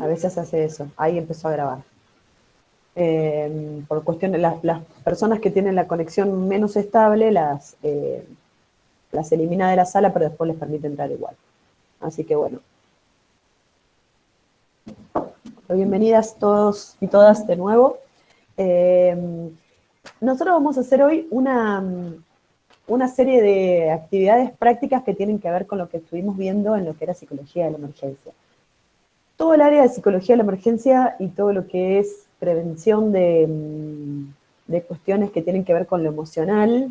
A veces hace eso. Ahí empezó a grabar. Por cuestiones, las personas que tienen la conexión menos estable las elimina de la sala, pero después les permite entrar igual. Así que bueno. Bienvenidas todos y todas de nuevo. Nosotros vamos a hacer hoy una serie de actividades prácticas que tienen que ver con lo que estuvimos viendo en lo que era psicología de la emergencia. Todo el área de psicología de la emergencia y todo lo que es prevención de cuestiones que tienen que ver con lo emocional.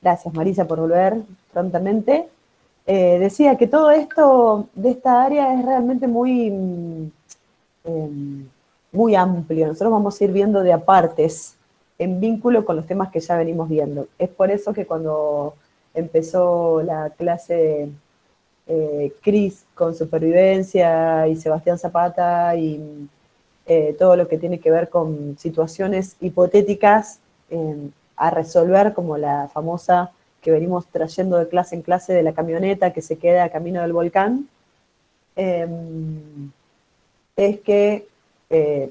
Gracias, Marisa, por volver prontamente. Decía que todo esto de esta área es realmente muy amplio. Nosotros vamos a ir viendo de apartes en vínculo con los temas que ya venimos viendo. Es por eso que cuando empezó la clase Cris con supervivencia y Sebastián Zapata y todo lo que tiene que ver con situaciones hipotéticas a resolver, como la famosa que venimos trayendo de clase en clase de la camioneta que se queda a camino del volcán, es que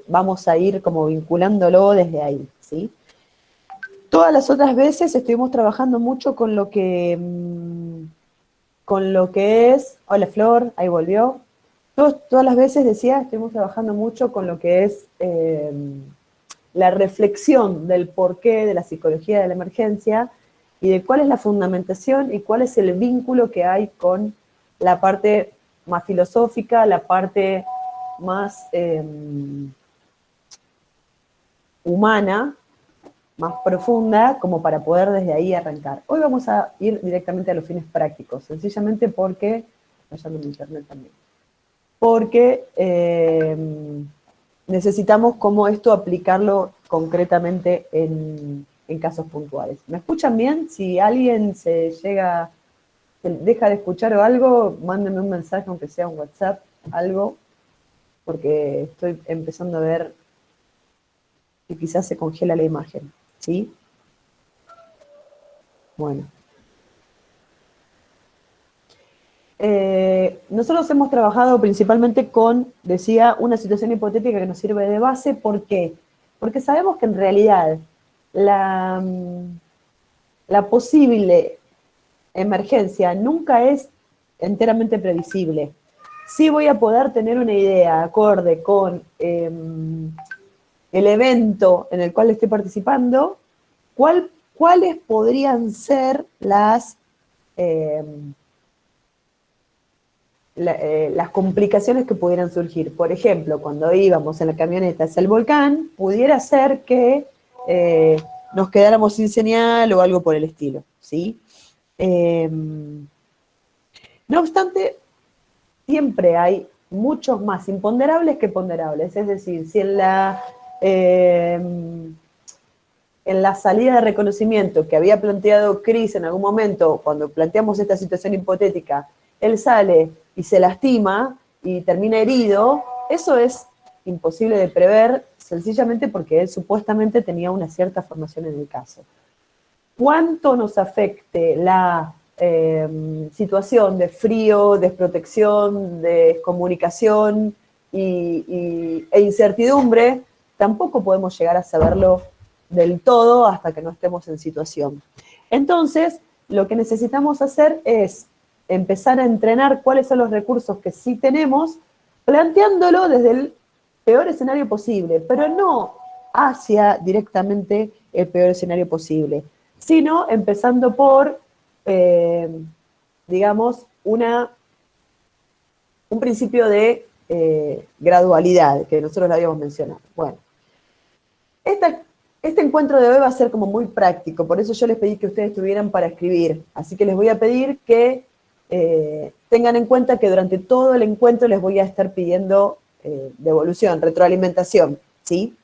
vamos a ir como vinculándolo desde ahí, ¿sí? Todas las otras veces estuvimos trabajando mucho con lo que es, hola Flor, ahí volvió. Todas las veces, decía, estuvimos trabajando mucho con lo que es la reflexión del porqué de la psicología de la emergencia y de cuál es la fundamentación y cuál es el vínculo que hay con la parte más filosófica, la parte más humana, más profunda, como para poder desde ahí arrancar. Hoy vamos a ir directamente a los fines prácticos, sencillamente porque, fallando mi internet también, porque necesitamos como esto aplicarlo concretamente en casos puntuales. ¿Me escuchan bien? Si alguien se deja de escuchar o algo, mándenme un mensaje, aunque sea un WhatsApp, algo, porque estoy empezando a ver que quizás se congela la imagen, ¿sí? Bueno. Nosotros hemos trabajado principalmente con, decía, una situación hipotética que nos sirve de base. ¿Por qué? Porque sabemos que en realidad la posible emergencia nunca es enteramente previsible. Sí voy a poder tener una idea acorde con el evento en el cual estoy participando, cuáles podrían ser las complicaciones que pudieran surgir. Por ejemplo, cuando íbamos en la camioneta hacia el volcán, pudiera ser que nos quedáramos sin señal o algo por el estilo, ¿sí? No obstante, siempre hay muchos más imponderables que ponderables. Es decir, si en la salida de reconocimiento que había planteado Cris en algún momento, cuando planteamos esta situación hipotética, él sale y se lastima y termina herido, eso es imposible de prever, sencillamente porque él supuestamente tenía una cierta formación en el caso. ¿Cuánto nos afecte la situación de frío, desprotección, descomunicación e incertidumbre? Tampoco podemos llegar a saberlo del todo hasta que no estemos en situación. Entonces, lo que necesitamos hacer es empezar a entrenar cuáles son los recursos que sí tenemos, planteándolo desde el peor escenario posible, pero no hacia directamente el peor escenario posible, sino empezando por, digamos, un principio de gradualidad, que nosotros lo habíamos mencionado. Bueno, este encuentro de hoy va a ser como muy práctico, por eso yo les pedí que ustedes tuvieran para escribir, así que les voy a pedir que tengan en cuenta que durante todo el encuentro les voy a estar pidiendo devolución, retroalimentación, ¿sí?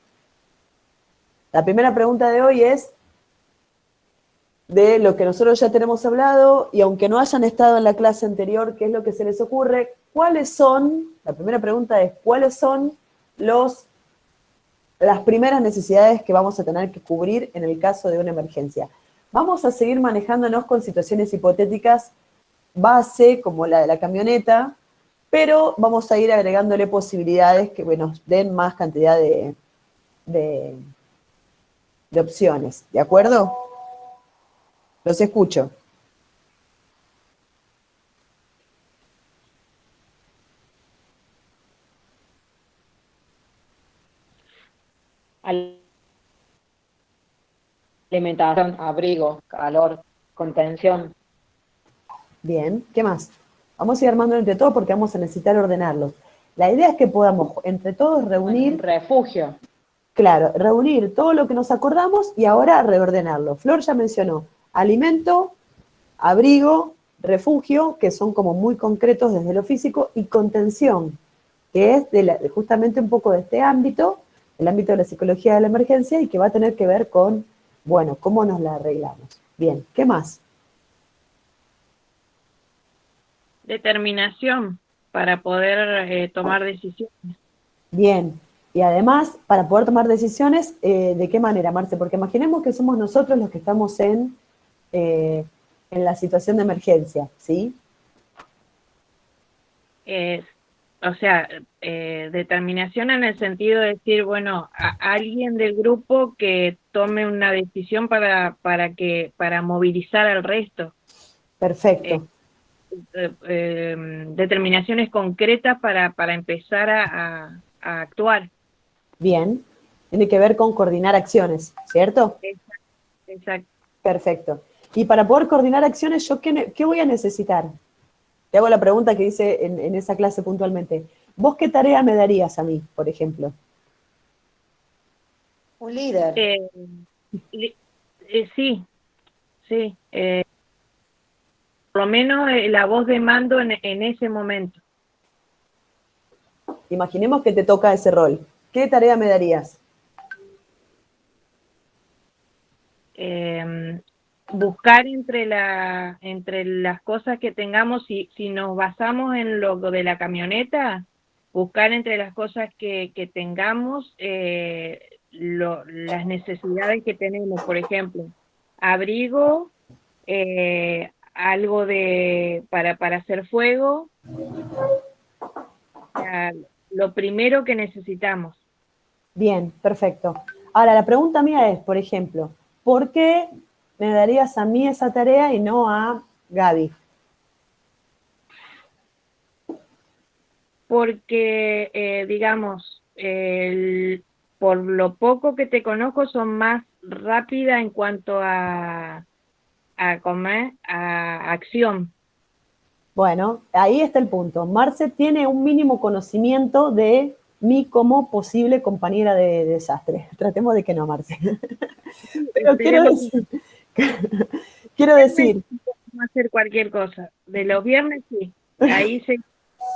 La primera pregunta de hoy es de lo que nosotros ya tenemos hablado, y aunque no hayan estado en la clase anterior, ¿qué es lo que se les ocurre? La primera pregunta es, ¿cuáles son las primeras necesidades que vamos a tener que cubrir en el caso de una emergencia? Vamos a seguir manejándonos con situaciones hipotéticas base, como la de la camioneta, pero vamos a ir agregándole posibilidades que nos den más cantidad de opciones, ¿de acuerdo? Los escucho. Alimentación, abrigo, calor, contención. Bien, ¿qué más? Vamos a ir armando entre todos porque vamos a necesitar ordenarlos. La idea es que podamos entre todos reunir, Refugio. claro, reunir todo lo que nos acordamos y ahora reordenarlo. Flor ya mencionó alimento, abrigo, refugio, que son como muy concretos desde lo físico, y contención, que es justamente un poco de este ámbito, el ámbito de la psicología de la emergencia y que va a tener que ver con, bueno, cómo nos la arreglamos. Bien, ¿qué más? Determinación para poder tomar decisiones. Bien, y además, para poder tomar decisiones, ¿de qué manera, Marce? Porque imaginemos que somos nosotros los que estamos en la situación de emergencia, ¿sí? O sea, determinación en el sentido de decir, bueno, a alguien del grupo que tome una decisión para movilizar al resto. Perfecto. Determinaciones concretas para empezar a actuar. Bien, tiene que ver con coordinar acciones, ¿cierto? Exacto. Perfecto. Y para poder coordinar acciones, ¿yo qué voy a necesitar? Te hago la pregunta que hice en esa clase puntualmente. ¿Vos qué tarea me darías a mí, por ejemplo? Un líder. Sí. Por lo menos la voz de mando en ese momento. Imaginemos que te toca ese rol. ¿Qué tarea me darías? Buscar entre las cosas que tengamos, si nos basamos en lo de la camioneta, buscar entre las cosas que tengamos las necesidades que tenemos, por ejemplo, abrigo, algo para hacer fuego, lo primero que necesitamos. Bien, perfecto. Ahora, la pregunta mía es, por ejemplo, ¿por qué me darías a mí esa tarea y no a Gaby? Porque, digamos, por lo poco que te conozco, son más rápida en cuanto a acción. Bueno, ahí está el punto. Marce tiene un mínimo conocimiento de mí como posible compañera de desastre. Tratemos de que no, Marce. Pero quiero decir, Podemos hacer cualquier cosa. De los viernes, sí. Ahí sí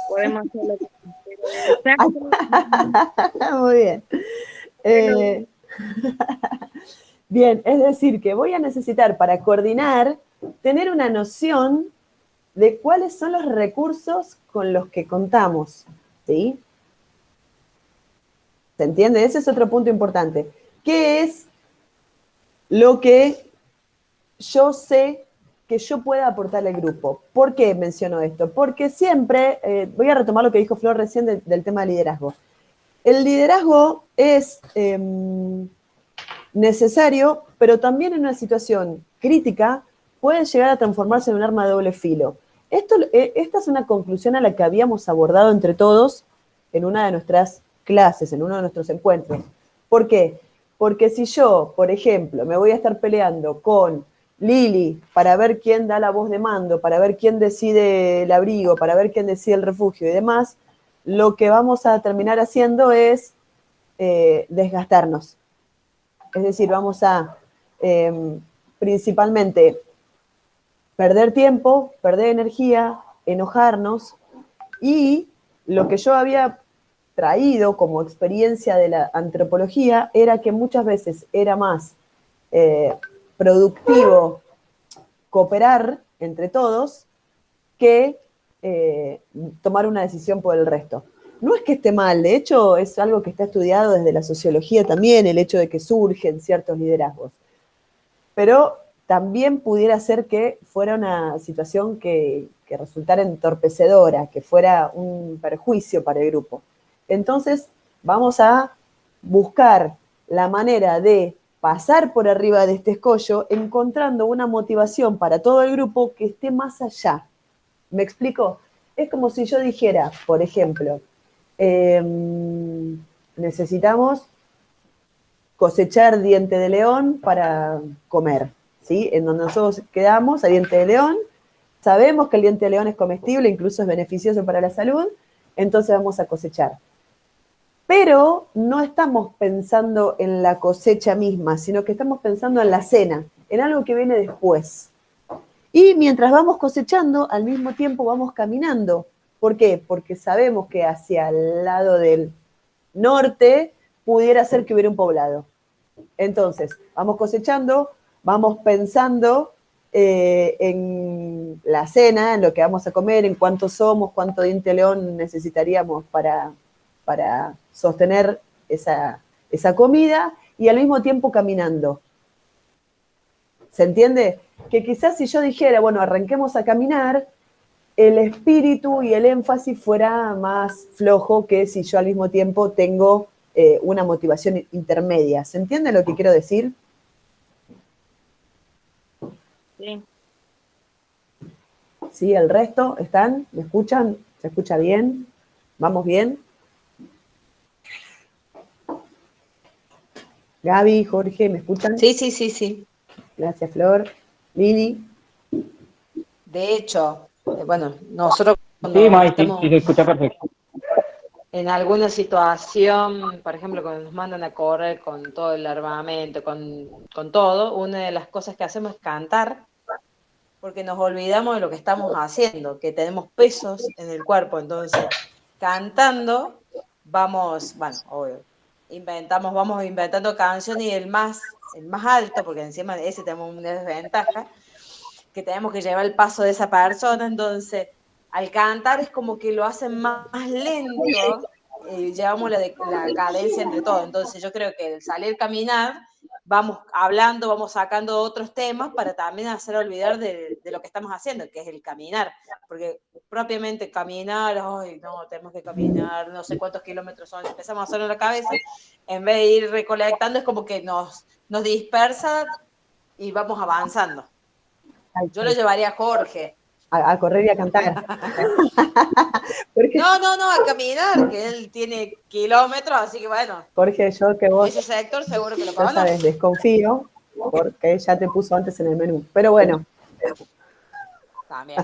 podemos hacer lo que muy bien. Bien, es decir, que voy a necesitar para coordinar, tener una noción de cuáles son los recursos con los que contamos, ¿sí? ¿Se entiende? Ese es otro punto importante. ¿Qué es lo que yo sé que yo pueda aportarle al grupo? ¿Por qué menciono esto? Porque siempre, voy a retomar lo que dijo Flor recién del tema del liderazgo. El liderazgo es necesario, pero también en una situación crítica puede llegar a transformarse en un arma de doble filo. Esta es una conclusión a la que habíamos abordado entre todos en una de nuestras clases, en uno de nuestros encuentros. ¿Por qué? Porque si yo, por ejemplo, me voy a estar peleando con Lili para ver quién da la voz de mando, para ver quién decide el abrigo, para ver quién decide el refugio y demás, lo que vamos a terminar haciendo es desgastarnos. Es decir, vamos a principalmente perder tiempo, perder energía, enojarnos, y lo que yo había traído como experiencia de la antropología era que muchas veces era más productivo cooperar entre todos que tomar una decisión por el resto. No es que esté mal, de hecho es algo que está estudiado desde la sociología también, el hecho de que surgen ciertos liderazgos. Pero también pudiera ser que fuera una situación que resultara entorpecedora, que fuera un perjuicio para el grupo. Entonces, vamos a buscar la manera de pasar por arriba de este escollo, encontrando una motivación para todo el grupo que esté más allá. ¿Me explico? Es como si yo dijera, por ejemplo, necesitamos cosechar diente de león para comer, ¿sí? En donde nosotros quedamos, hay diente de león, sabemos que el diente de león es comestible, incluso es beneficioso para la salud, entonces vamos a cosechar. Pero no estamos pensando en la cosecha misma, sino que estamos pensando en la cena, en algo que viene después. Y mientras vamos cosechando, al mismo tiempo vamos caminando. ¿Por qué? Porque sabemos que hacia el lado del norte pudiera ser que hubiera un poblado. Entonces, vamos cosechando, vamos pensando en la cena, en lo que vamos a comer, en cuántos somos, cuánto diente de león necesitaríamos para sostener esa comida, y al mismo tiempo caminando. ¿Se entiende? Que quizás si yo dijera, bueno, arranquemos a caminar, el espíritu y el énfasis fuera más flojo que si yo al mismo tiempo tengo una motivación intermedia. ¿Se entiende lo que quiero decir? Sí. ¿Sí? ¿El resto están? ¿Me escuchan? ¿Se escucha bien? ¿Vamos bien? Gaby, Jorge, ¿me escuchan? Sí, sí, sí, sí. Gracias, Flor. Lili. De hecho, bueno, nosotros cuando Sí, May, sí, estamos sí, se escucha perfecto. en alguna situación, por ejemplo, cuando nos mandan a correr con todo el armamento, con todo, una de las cosas que hacemos es cantar, porque nos olvidamos de lo que estamos haciendo, que tenemos pesos en el cuerpo. Entonces, cantando, vamos, bueno, obvio, vamos inventando canciones, y el más alto, porque encima de ese tenemos una desventaja, que tenemos que llevar el paso de esa persona. Entonces, al cantar es como que lo hacen más lento, llevamos la cadencia entre todos. Entonces, yo creo que al salir a caminar, vamos hablando, vamos sacando otros temas para también hacer olvidar de lo que estamos haciendo, que es el caminar. Porque propiamente caminar, ay, no, tenemos que caminar, no sé cuántos kilómetros son, empezamos a hacerlo en la cabeza, en vez de ir recolectando, es como que nos dispersa y vamos avanzando. Yo lo llevaría a Jorge. A correr y a cantar. Porque, No, a caminar, que él tiene kilómetros, así que bueno, Jorge, yo que vos, ese sector seguro que lo ya conoce. sabes, desconfío, porque ya te puso antes en el menú. Pero bueno, También.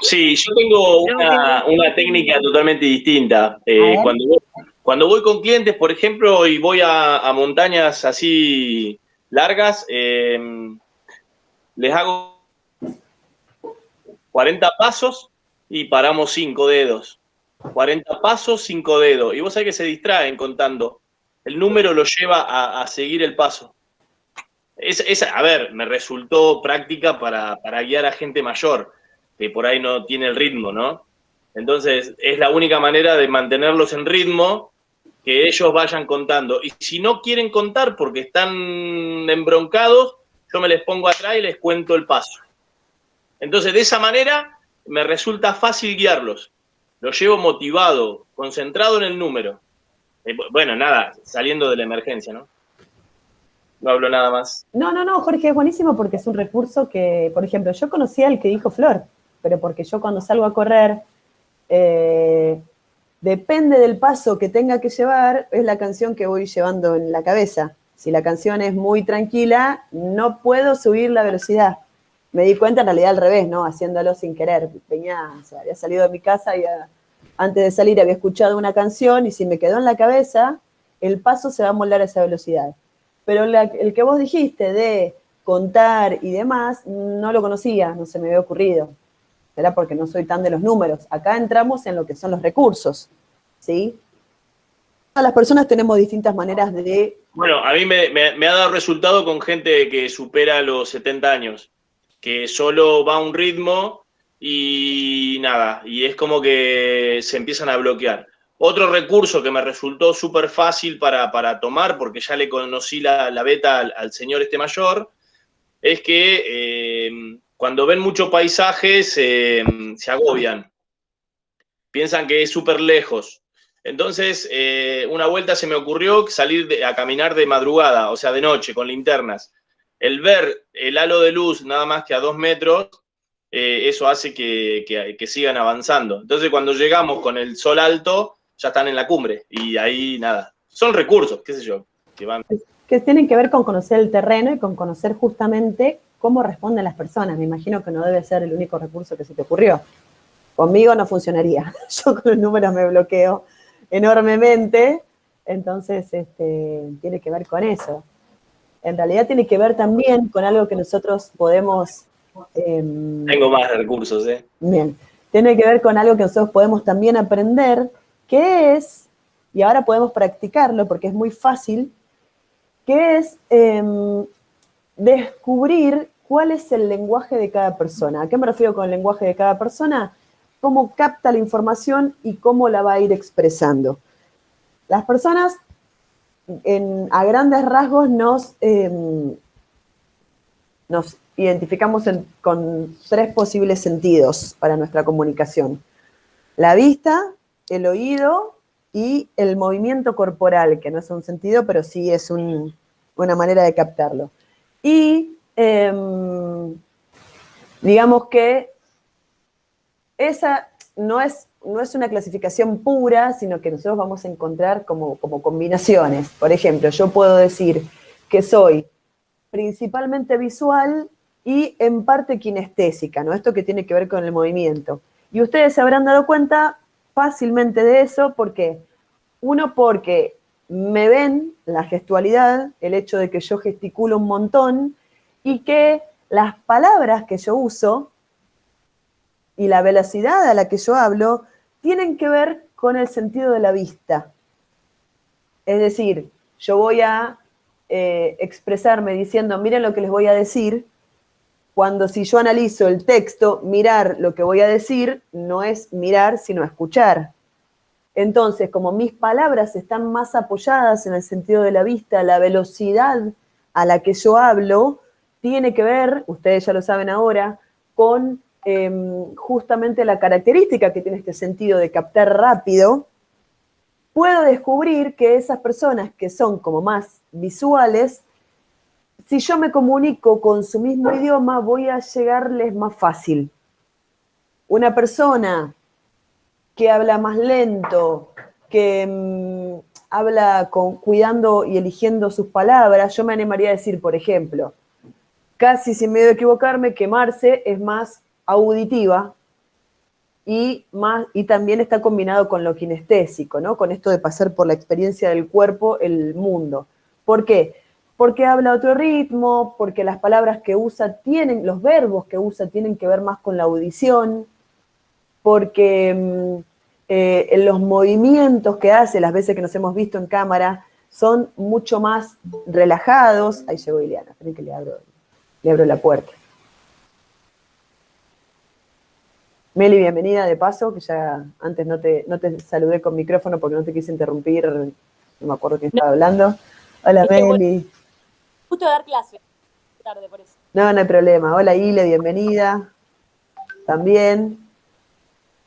Sí, yo tengo una técnica totalmente distinta. ver. Cuando voy con clientes, por ejemplo, y voy a montañas así largas, les hago 40 pasos y paramos 5 dedos. 40 pasos, 5 dedos. Y vos sabés que se distraen contando. El número lo lleva a seguir el paso. A ver, me resultó práctica para guiar a gente mayor, que por ahí no tiene el ritmo, ¿no? Entonces, es la única manera de mantenerlos en ritmo, que ellos vayan contando. Y si no quieren contar porque están embroncados, yo me les pongo atrás y les cuento el paso. Entonces, de esa manera, me resulta fácil guiarlos. Los llevo motivado, concentrado en el número. Bueno, nada, saliendo de la emergencia, ¿no? No hablo nada más. No, Jorge, es buenísimo porque es un recurso que, por ejemplo, yo conocía el que dijo Flor, pero porque yo cuando salgo a correr, depende del paso que tenga que llevar, es la canción que voy llevando en la cabeza. Si la canción es muy tranquila, no puedo subir la velocidad. Me di cuenta en realidad al revés, ¿no? Haciéndolo sin querer. Había salido de mi casa y antes de salir había escuchado una canción y si me quedó en la cabeza, el paso se va a moldar a esa velocidad. Pero el que vos dijiste de contar y demás, no lo conocía, no se me había ocurrido. Era porque no soy tan de los números. Acá entramos en lo que son los recursos, ¿sí? Todas las personas tenemos distintas maneras de... Bueno, a mí me ha dado resultado con gente que supera los 70 años, que solo va a un ritmo y nada, y es como que se empiezan a bloquear. Otro recurso que me resultó súper fácil para tomar, porque ya le conocí la beta al señor este mayor, es que cuando ven mucho paisaje se agobian, piensan que es súper lejos. Entonces, una vuelta se me ocurrió salir a caminar de madrugada, o sea, de noche, con linternas. El ver el halo de luz nada más que a 2 metros, eso hace que sigan avanzando. Entonces, cuando llegamos con el sol alto, ya están en la cumbre. Y ahí, nada, son recursos, qué sé yo, que van. Que tienen que ver con conocer el terreno y con conocer justamente cómo responden las personas. Me imagino que no debe ser el único recurso que se te ocurrió. Conmigo no funcionaría. Yo con los números me bloqueo enormemente, entonces tiene que ver con eso. En realidad tiene que ver también con algo que nosotros podemos... Tengo más recursos, ¿eh? Bien, tiene que ver con algo que nosotros podemos también aprender, que es, y ahora podemos practicarlo porque es muy fácil, que es descubrir cuál es el lenguaje de cada persona. ¿A qué me refiero con el lenguaje de cada persona? Cómo capta la información y cómo la va a ir expresando. Las personas, a grandes rasgos, nos identificamos con 3 posibles sentidos para nuestra comunicación. La vista, el oído y el movimiento corporal, que no es un sentido, pero sí es una manera de captarlo. Y digamos que esa no es una clasificación pura, sino que nosotros vamos a encontrar como combinaciones. Por ejemplo, yo puedo decir que soy principalmente visual y en parte kinestésica, ¿no? Esto que tiene que ver con el movimiento. Y ustedes se habrán dado cuenta fácilmente de eso, porque uno, porque me ven la gestualidad, el hecho de que yo gesticulo un montón, y que las palabras que yo uso y la velocidad a la que yo hablo tienen que ver con el sentido de la vista. Es decir, yo voy a expresarme diciendo, miren lo que les voy a decir, cuando si yo analizo el texto, mirar lo que voy a decir no es mirar, sino escuchar. Entonces, como mis palabras están más apoyadas en el sentido de la vista, la velocidad a la que yo hablo tiene que ver, ustedes ya lo saben ahora, con justamente la característica que tiene este sentido de captar rápido. Puedo descubrir que esas personas que son como más visuales, si yo me comunico con su mismo idioma, voy a llegarles más fácil. Una persona que habla más lento, que habla cuidando y eligiendo sus palabras, yo me animaría a decir, por ejemplo, casi sin miedo a equivocarme, que Marce es más auditiva y también está combinado con lo kinestésico, ¿no? Con esto de pasar por la experiencia del cuerpo, el mundo. ¿Por qué? Porque habla otro ritmo, porque las palabras que usa los verbos que usa tienen que ver más con la audición, porque los movimientos que hace, las veces que nos hemos visto en cámara, son mucho más relajados. Ahí llegó Ileana, esperen que le abro la puerta. Meli, bienvenida de paso, que ya antes no te saludé con micrófono porque no te quise interrumpir, no me acuerdo quién estaba hablando. Hola, Meli. Justo a dar clase, tarde por eso. No hay problema. Hola, Ile, bienvenida. También.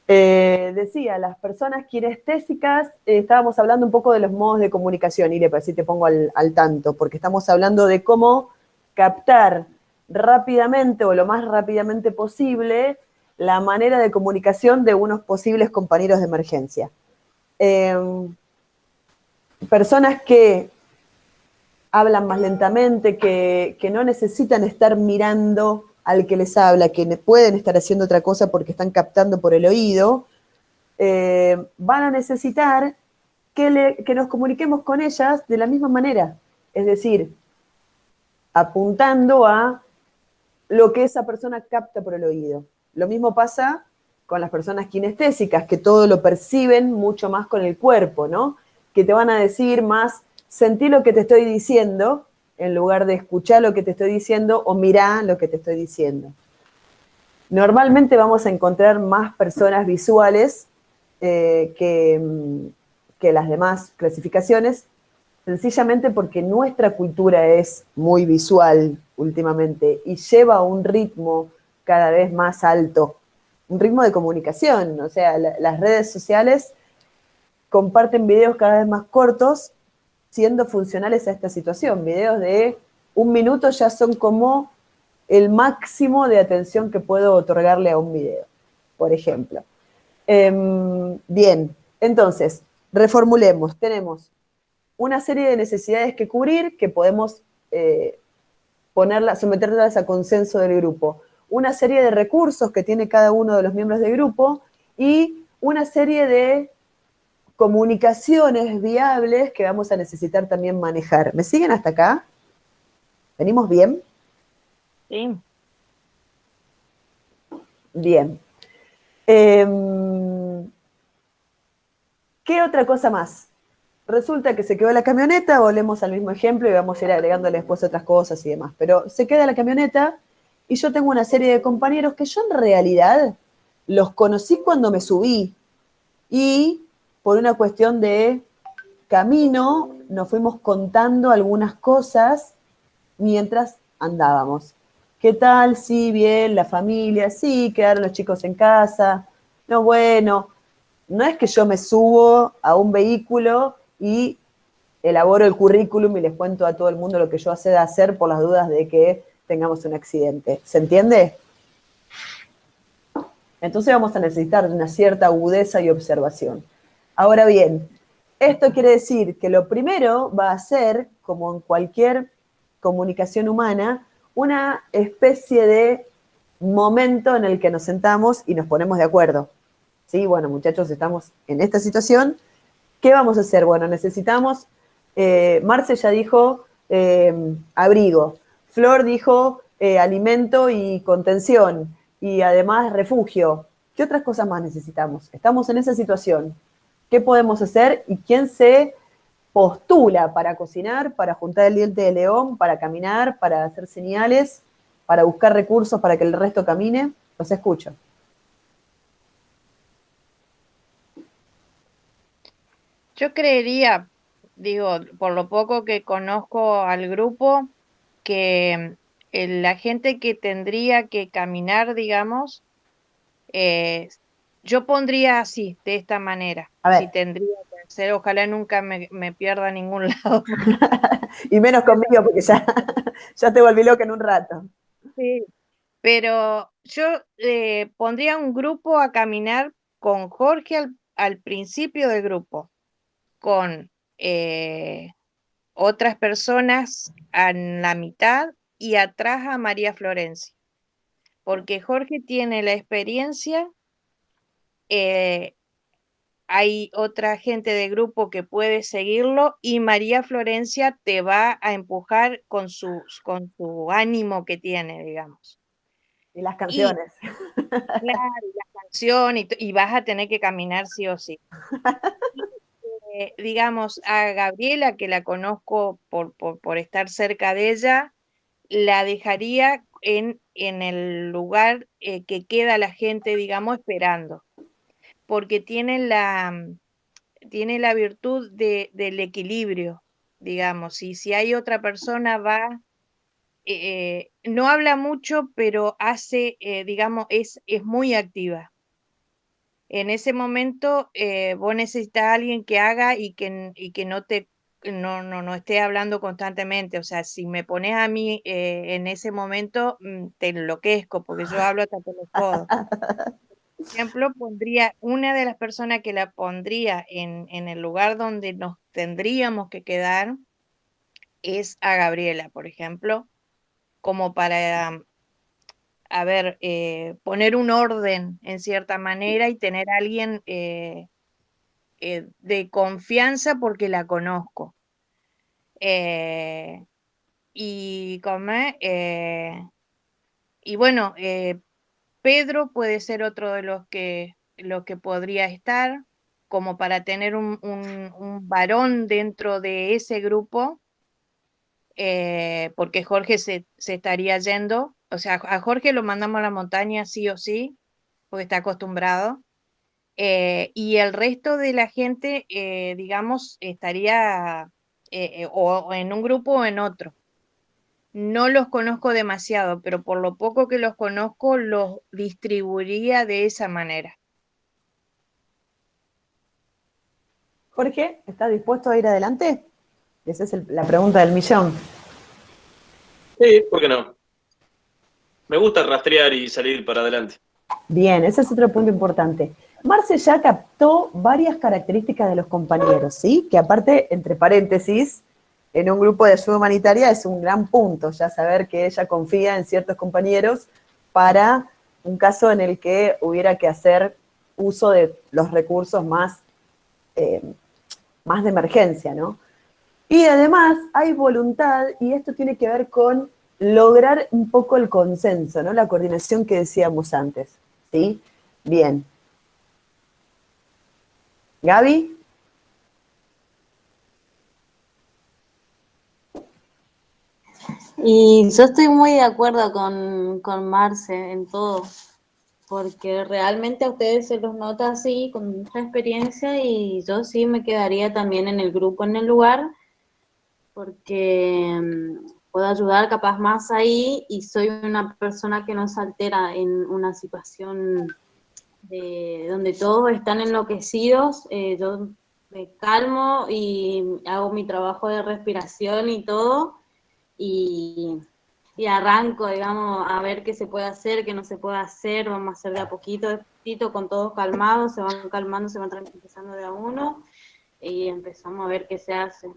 Decía, las personas kinestésicas, estábamos hablando un poco de los modos de comunicación, Ile, para así te pongo al tanto, porque estamos hablando de cómo captar rápidamente o lo más rápidamente posible la manera de comunicación de unos posibles compañeros de emergencia. Personas que hablan más lentamente, que no necesitan estar mirando al que les habla, que pueden estar haciendo otra cosa porque están captando por el oído, van a necesitar que nos comuniquemos con ellas de la misma manera, es decir, apuntando a lo que esa persona capta por el oído. Lo mismo pasa con las personas kinestésicas, que todo lo perciben mucho más con el cuerpo, ¿no? Que te van a decir más, sentí lo que te estoy diciendo, en lugar de escuchar lo que te estoy diciendo o mirá lo que te estoy diciendo. Normalmente vamos a encontrar más personas visuales que las demás clasificaciones, sencillamente porque nuestra cultura es muy visual últimamente y lleva a un ritmo cada vez más alto, un ritmo de comunicación. O sea, las redes sociales comparten videos cada vez más cortos, siendo funcionales a esta situación. Videos de 1 minuto ya son como el máximo de atención que puedo otorgarle a un video, por ejemplo. Bien, entonces, reformulemos. Tenemos una serie de necesidades que cubrir, que podemos someterlas a consenso del grupo. Una serie de recursos que tiene cada uno de los miembros del grupo y una serie de comunicaciones viables que vamos a necesitar también manejar. ¿Me siguen hasta acá? ¿Venimos bien? Sí. Bien. ¿Qué otra cosa más? Resulta que se quedó la camioneta, volvemos al mismo ejemplo y vamos a ir agregándole después otras cosas y demás. Pero se queda la camioneta y yo tengo una serie de compañeros que yo en realidad los conocí cuando me subí y por una cuestión de camino nos fuimos contando algunas cosas mientras andábamos. ¿Qué tal? Sí, bien, la familia, sí, quedaron los chicos en casa. No, bueno, no es que yo me subo a un vehículo y elaboro el currículum y les cuento a todo el mundo lo que yo sé de hacer por las dudas de que tengamos un accidente. ¿Se entiende? Entonces vamos a necesitar una cierta agudeza y observación. Ahora bien, esto quiere decir que lo primero va a ser, como en cualquier comunicación humana, una especie de momento en el que nos sentamos y nos ponemos de acuerdo. ¿Sí? Bueno, muchachos, estamos en esta situación. ¿Qué vamos a hacer? Bueno, necesitamos, Marce ya dijo abrigo, Flor dijo alimento y contención, y además refugio. ¿Qué otras cosas más necesitamos? Estamos en esa situación. ¿Qué podemos hacer? ¿Y quién se postula para cocinar, para juntar el diente de león, para caminar, para hacer señales, para buscar recursos para que el resto camine? Los escucho. Yo creería, digo, por lo poco que conozco al grupo, que la gente que tendría que caminar, digamos, eh, yo pondría así, de esta manera, A si ver, tendría que ser, ojalá nunca me pierda a ningún lado. y menos conmigo porque ya, ya te volví loca en un rato. Sí, pero yo pondría un grupo a caminar con Jorge al principio del grupo, con otras personas en la mitad y atrás a María Florencia, porque Jorge tiene la experiencia, eh, hay otra gente de grupo que puede seguirlo y María Florencia te va a empujar con su ánimo que tiene, digamos. Y las Y canciones. claro, y la canción y vas a tener que caminar sí o sí. Y, digamos, a Gabriela, que la conozco por estar cerca de ella, la dejaría en el lugar que queda la gente, digamos, esperando, porque tiene la virtud del equilibrio, digamos, y si hay otra persona va, no habla mucho, pero hace, digamos, es muy activa. En ese momento vos necesitas a alguien que haga y que no esté hablando constantemente. O sea, si me pones a mí en ese momento, te enloquezco porque yo hablo hasta por los codos. Por ejemplo, pondría una de las personas que la pondría en el lugar donde nos tendríamos que quedar es a Gabriela, por ejemplo, como para, a ver, poner un orden en cierta manera y tener a alguien de confianza porque la conozco. Eh, y, como, y bueno, Pedro puede ser otro de los que podría estar, como para tener un varón dentro de ese grupo, porque Jorge se estaría yendo. O sea, a Jorge lo mandamos a la montaña sí o sí, porque está acostumbrado. Y el resto de la gente, digamos, estaría o en un grupo o en otro. No los conozco demasiado, pero por lo poco que los conozco, los distribuiría de esa manera. Jorge, ¿estás dispuesto a ir adelante? Esa es la pregunta del millón. Sí, ¿por qué no? Me gusta rastrear y salir para adelante. Bien, ese es otro punto importante. Marce ya captó varias características de los compañeros, ¿sí? Que aparte, entre paréntesis, en un grupo de ayuda humanitaria es un gran punto, ya saber que ella confía en ciertos compañeros para un caso en el que hubiera que hacer uso de los recursos más de emergencia, ¿no? Y además hay voluntad, y esto tiene que ver con lograr un poco el consenso, ¿no? La coordinación que decíamos antes, ¿sí? Bien. ¿Gaby? Y yo estoy muy de acuerdo con Marce en todo, porque realmente a ustedes se los nota así, con mucha experiencia, y yo sí me quedaría también en el grupo, en el lugar, porque puedo ayudar capaz más ahí, y soy una persona que no se altera en una situación donde todos están enloquecidos. Yo me calmo y hago mi trabajo de respiración y todo, y, y arranco, digamos, a ver qué se puede hacer, qué no se puede hacer. Vamos a hacer de a poquito, con todos calmados, se van calmando, se van empezando de a uno, y empezamos a ver qué se hace.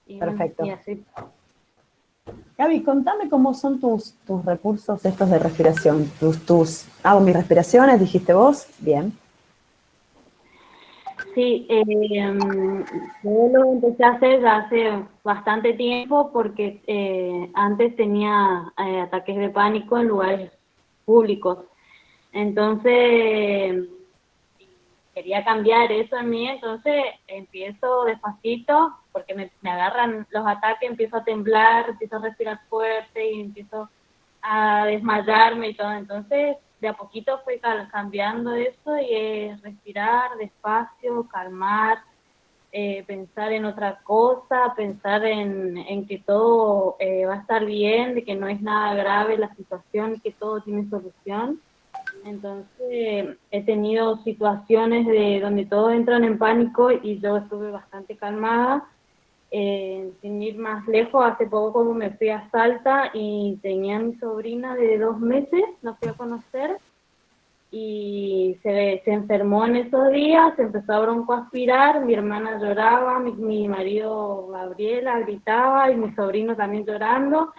Y Perfecto. Bueno, y así. Gaby, contame cómo son tus recursos estos de respiración. Hago mis respiraciones, dijiste vos. Bien. Sí, yo lo empecé a hacer ya hace bastante tiempo, porque antes tenía ataques de pánico en lugares públicos. Entonces, quería cambiar eso en mí, entonces empiezo despacito, porque me agarran los ataques, empiezo a temblar, empiezo a respirar fuerte y empiezo a desmayarme y todo. Entonces, de a poquito fui cambiando eso, y respirar despacio, calmar, pensar en otra cosa, pensar en que todo va a estar bien, de que no es nada grave la situación, que todo tiene solución. Entonces, he tenido situaciones donde todos entran en pánico y yo estuve bastante calmada. Sin ir más lejos, hace poco me fui a Salta y tenía a mi sobrina de 2 meses, la fui a conocer, y se enfermó en esos días, se empezó a broncoaspirar, mi hermana lloraba, mi marido Gabriela gritaba, y mi sobrino también llorando,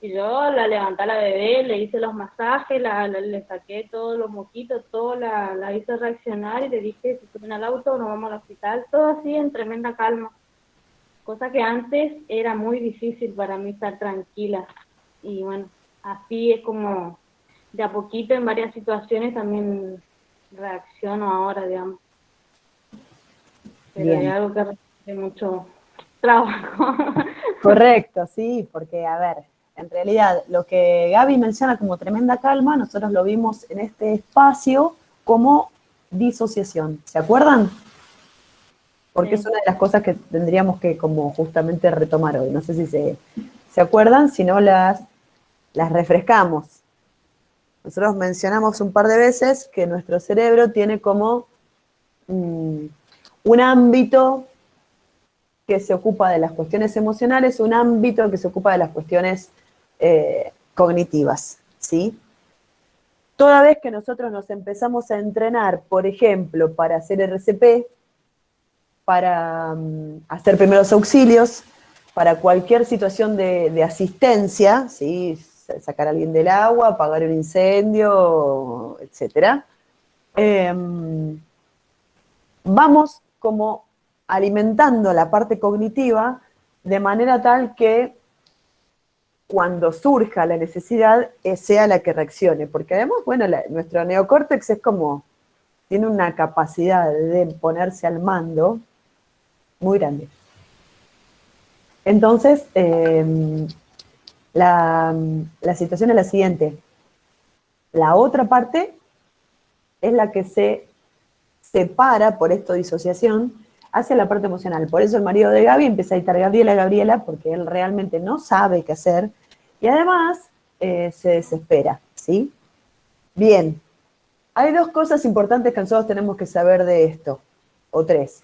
y yo la levanté a la bebé, le hice los masajes, le saqué todos los moquitos, todo la hice reaccionar, y le dije, si suben al auto, nos vamos al hospital, todo así en tremenda calma. Cosa que antes era muy difícil para mí estar tranquila. Y bueno, así es como de a poquito en varias situaciones también reacciono ahora, digamos. Pero Bien. es algo que requiere mucho trabajo. Correcto, sí, porque, a ver, en realidad lo que Gaby menciona como tremenda calma, nosotros lo vimos en este espacio como disociación. ¿Se acuerdan? Porque es Sí. una de las cosas que tendríamos que como justamente retomar hoy. No sé si se acuerdan, si no las refrescamos. Nosotros mencionamos un par de veces que nuestro cerebro tiene como un ámbito que se ocupa de las cuestiones emocionales, un ámbito que se ocupa de las cuestiones cognitivas, ¿sí? Toda vez que nosotros nos empezamos a entrenar, por ejemplo, para hacer RCP, para hacer primeros auxilios, para cualquier situación de asistencia, ¿sí? Sacar a alguien del agua, apagar un incendio, etc. Vamos como alimentando la parte cognitiva de manera tal que cuando surja la necesidad sea la que reaccione, porque además, bueno, nuestro neocórtex es como, tiene una capacidad de ponerse al mando muy grande. Entonces, la situación es la siguiente. La otra parte es la que se separa, por esto disociación, hacia la parte emocional. Por eso el marido de Gaby empieza a gritar Gabriela, Gabriela, porque él realmente no sabe qué hacer y además se desespera, ¿sí? Bien, hay dos cosas importantes que nosotros tenemos que saber de esto, o tres.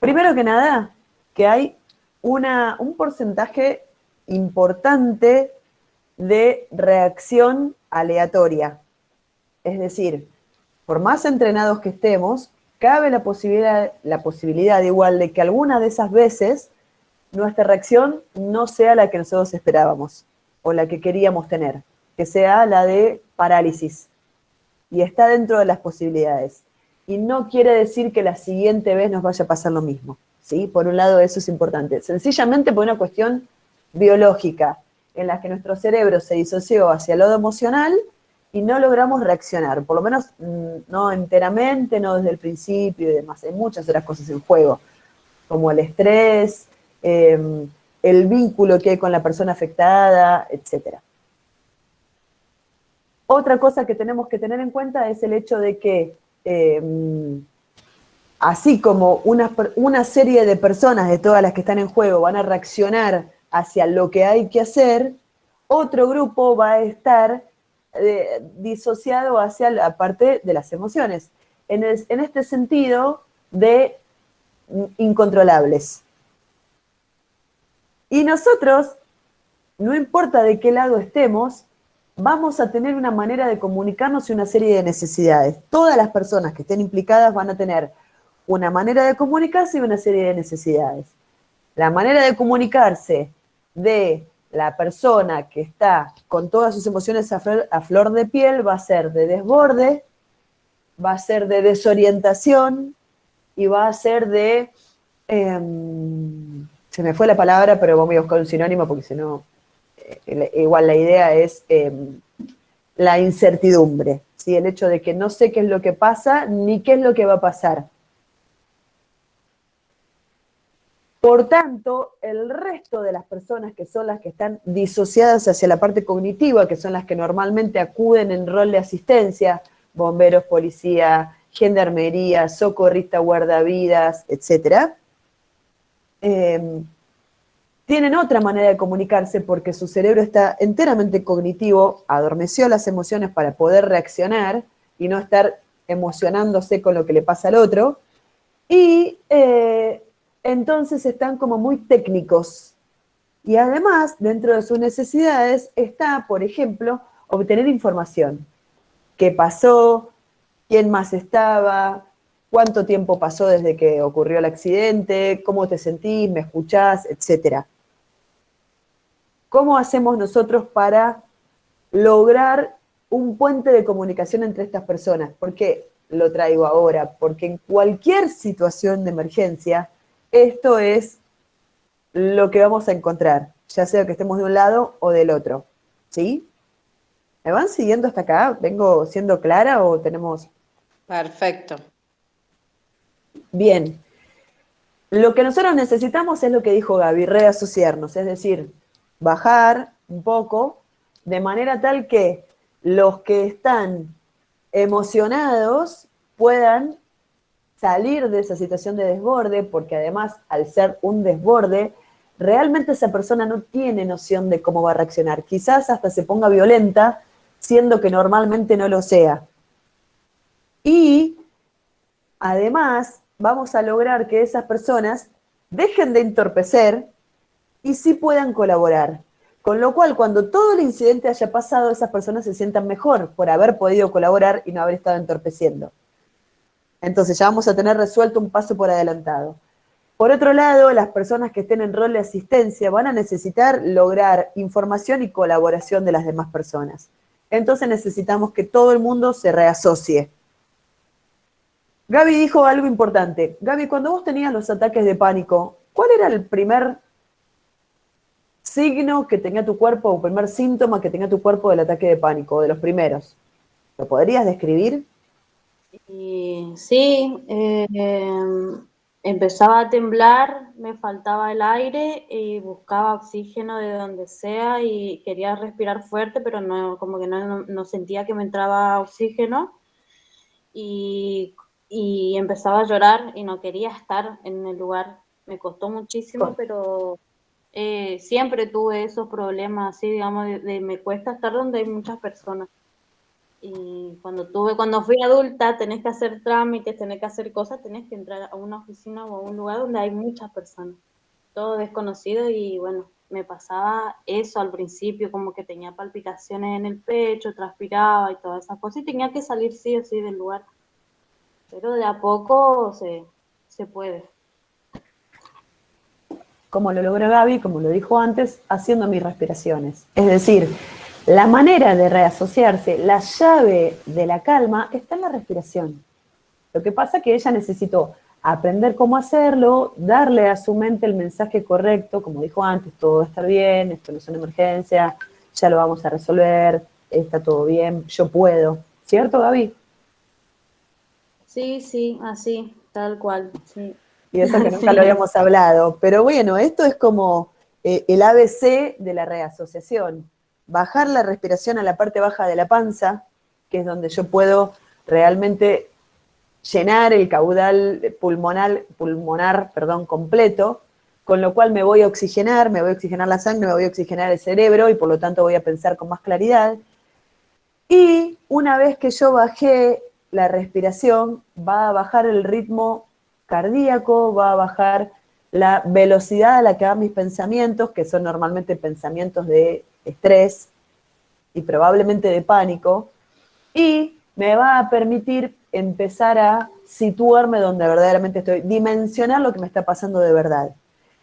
Primero que nada, que hay un porcentaje importante de reacción aleatoria. Es decir, por más entrenados que estemos, cabe la posibilidad igual de que alguna de esas veces nuestra reacción no sea la que nosotros esperábamos o la que queríamos tener, que sea la de parálisis. Y está dentro de las posibilidades. Y no quiere decir que la siguiente vez nos vaya a pasar lo mismo, ¿sí? Por un lado, eso es importante. Sencillamente por una cuestión biológica, en la que nuestro cerebro se disoció hacia el lado emocional y no logramos reaccionar, por lo menos no enteramente, no desde el principio y demás. Hay muchas otras cosas en juego, como el estrés, el vínculo que hay con la persona afectada, etc. Otra cosa que tenemos que tener en cuenta es el hecho de que, así como una serie de personas de todas las que están en juego van a reaccionar hacia lo que hay que hacer, otro grupo va a estar disociado hacia la parte de las emociones. En este sentido de incontrolables. Y nosotros, no importa de qué lado estemos, vamos a tener una manera de comunicarnos y una serie de necesidades. Todas las personas que estén implicadas van a tener una manera de comunicarse y una serie de necesidades. La manera de comunicarse de la persona que está con todas sus emociones a flor de piel va a ser de desborde, va a ser de desorientación y va a ser de... se me fue la palabra, pero voy a buscar un sinónimo porque si no... igual la idea es la incertidumbre, ¿sí? El hecho de que no sé qué es lo que pasa ni qué es lo que va a pasar. Por tanto, el resto de las personas que son las que están disociadas hacia la parte cognitiva, que son las que normalmente acuden en rol de asistencia, bomberos, policía, gendarmería, socorrista, guardavidas, etc., tienen otra manera de comunicarse porque su cerebro está enteramente cognitivo, adormeció las emociones para poder reaccionar y no estar emocionándose con lo que le pasa al otro, y entonces están como muy técnicos. Y además, dentro de sus necesidades está, por ejemplo, obtener información. ¿Qué pasó? ¿Quién más estaba? ¿Cuánto tiempo pasó desde que ocurrió el accidente? ¿Cómo te sentís? ¿Me escuchás? Etcétera. ¿Cómo hacemos nosotros para lograr un puente de comunicación entre estas personas? ¿Por qué lo traigo ahora? Porque en cualquier situación de emergencia, esto es lo que vamos a encontrar, ya sea que estemos de un lado o del otro, ¿sí? ¿Me van siguiendo hasta acá? ¿Vengo siendo clara o tenemos...? Perfecto. Bien. Lo que nosotros necesitamos es lo que dijo Gaby, reasociarnos, es decir, bajar un poco, de manera tal que los que están emocionados puedan salir de esa situación de desborde, porque además, al ser un desborde, realmente esa persona no tiene noción de cómo va a reaccionar. Quizás hasta se ponga violenta, siendo que normalmente no lo sea. Y además, vamos a lograr que esas personas dejen de entorpecer y sí puedan colaborar. Con lo cual, cuando todo el incidente haya pasado, esas personas se sientan mejor por haber podido colaborar y no haber estado entorpeciendo. Entonces ya vamos a tener resuelto un paso por adelantado. Por otro lado, las personas que estén en rol de asistencia van a necesitar lograr información y colaboración de las demás personas. Entonces necesitamos que todo el mundo se reasocie. Gaby dijo algo importante. Gaby, cuando vos tenías los ataques de pánico, ¿cuál era el primer signo que tenía tu cuerpo o primer síntoma que tenía tu cuerpo del ataque de pánico, de los primeros? ¿Lo podrías describir? Y sí, empezaba a temblar, me faltaba el aire y buscaba oxígeno de donde sea y quería respirar fuerte, pero no, como que no sentía que me entraba oxígeno. Y y empezaba a llorar y no quería estar en el lugar. Me costó muchísimo, pero siempre tuve esos problemas así, digamos, de me cuesta estar donde hay muchas personas. Y cuando fui adulta, tenés que hacer trámites, tenés que hacer cosas, tenés que entrar a una oficina o a un lugar donde hay muchas personas, todo desconocido, y bueno, me pasaba eso al principio, como que tenía palpitaciones en el pecho, transpiraba y todas esas cosas, y tenía que salir sí o sí del lugar, pero de a poco se puede. Como lo logró Gaby, como lo dijo antes, haciendo mis respiraciones. Es decir, la manera de reasociarse, la llave de la calma, está en la respiración. Lo que pasa es que ella necesitó aprender cómo hacerlo, darle a su mente el mensaje correcto, como dijo antes, todo va a estar bien, esto no es una emergencia, ya lo vamos a resolver, está todo bien, yo puedo. ¿Cierto, Gaby? Sí, sí, así, tal cual, sí. Y eso que nunca Sí. lo habíamos hablado. Pero bueno, esto es como el ABC de la reasociación. Bajar la respiración a la parte baja de la panza, que es donde yo puedo realmente llenar el caudal pulmonar, completo, con lo cual me voy a oxigenar la sangre, me voy a oxigenar el cerebro y por lo tanto voy a pensar con más claridad. Y una vez que yo bajé la respiración, va a bajar el ritmo cardíaco, va a bajar la velocidad a la que van mis pensamientos, que son normalmente pensamientos de estrés y probablemente de pánico, y me va a permitir empezar a situarme donde verdaderamente estoy, dimensionar lo que me está pasando de verdad.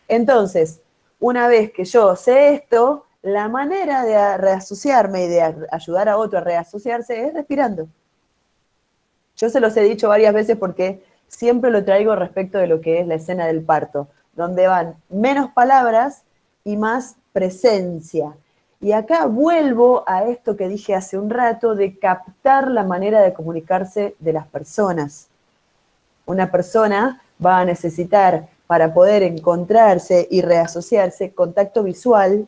Entonces, una vez que yo sé esto, la manera de reasociarme y de ayudar a otro a reasociarse es respirando. Yo se los he dicho varias veces porque siempre lo traigo respecto de lo que es la escena del parto, donde van menos palabras y más presencia. Y acá vuelvo a esto que dije hace un rato de captar la manera de comunicarse de las personas. Una persona va a necesitar, para poder encontrarse y reasociarse, contacto visual,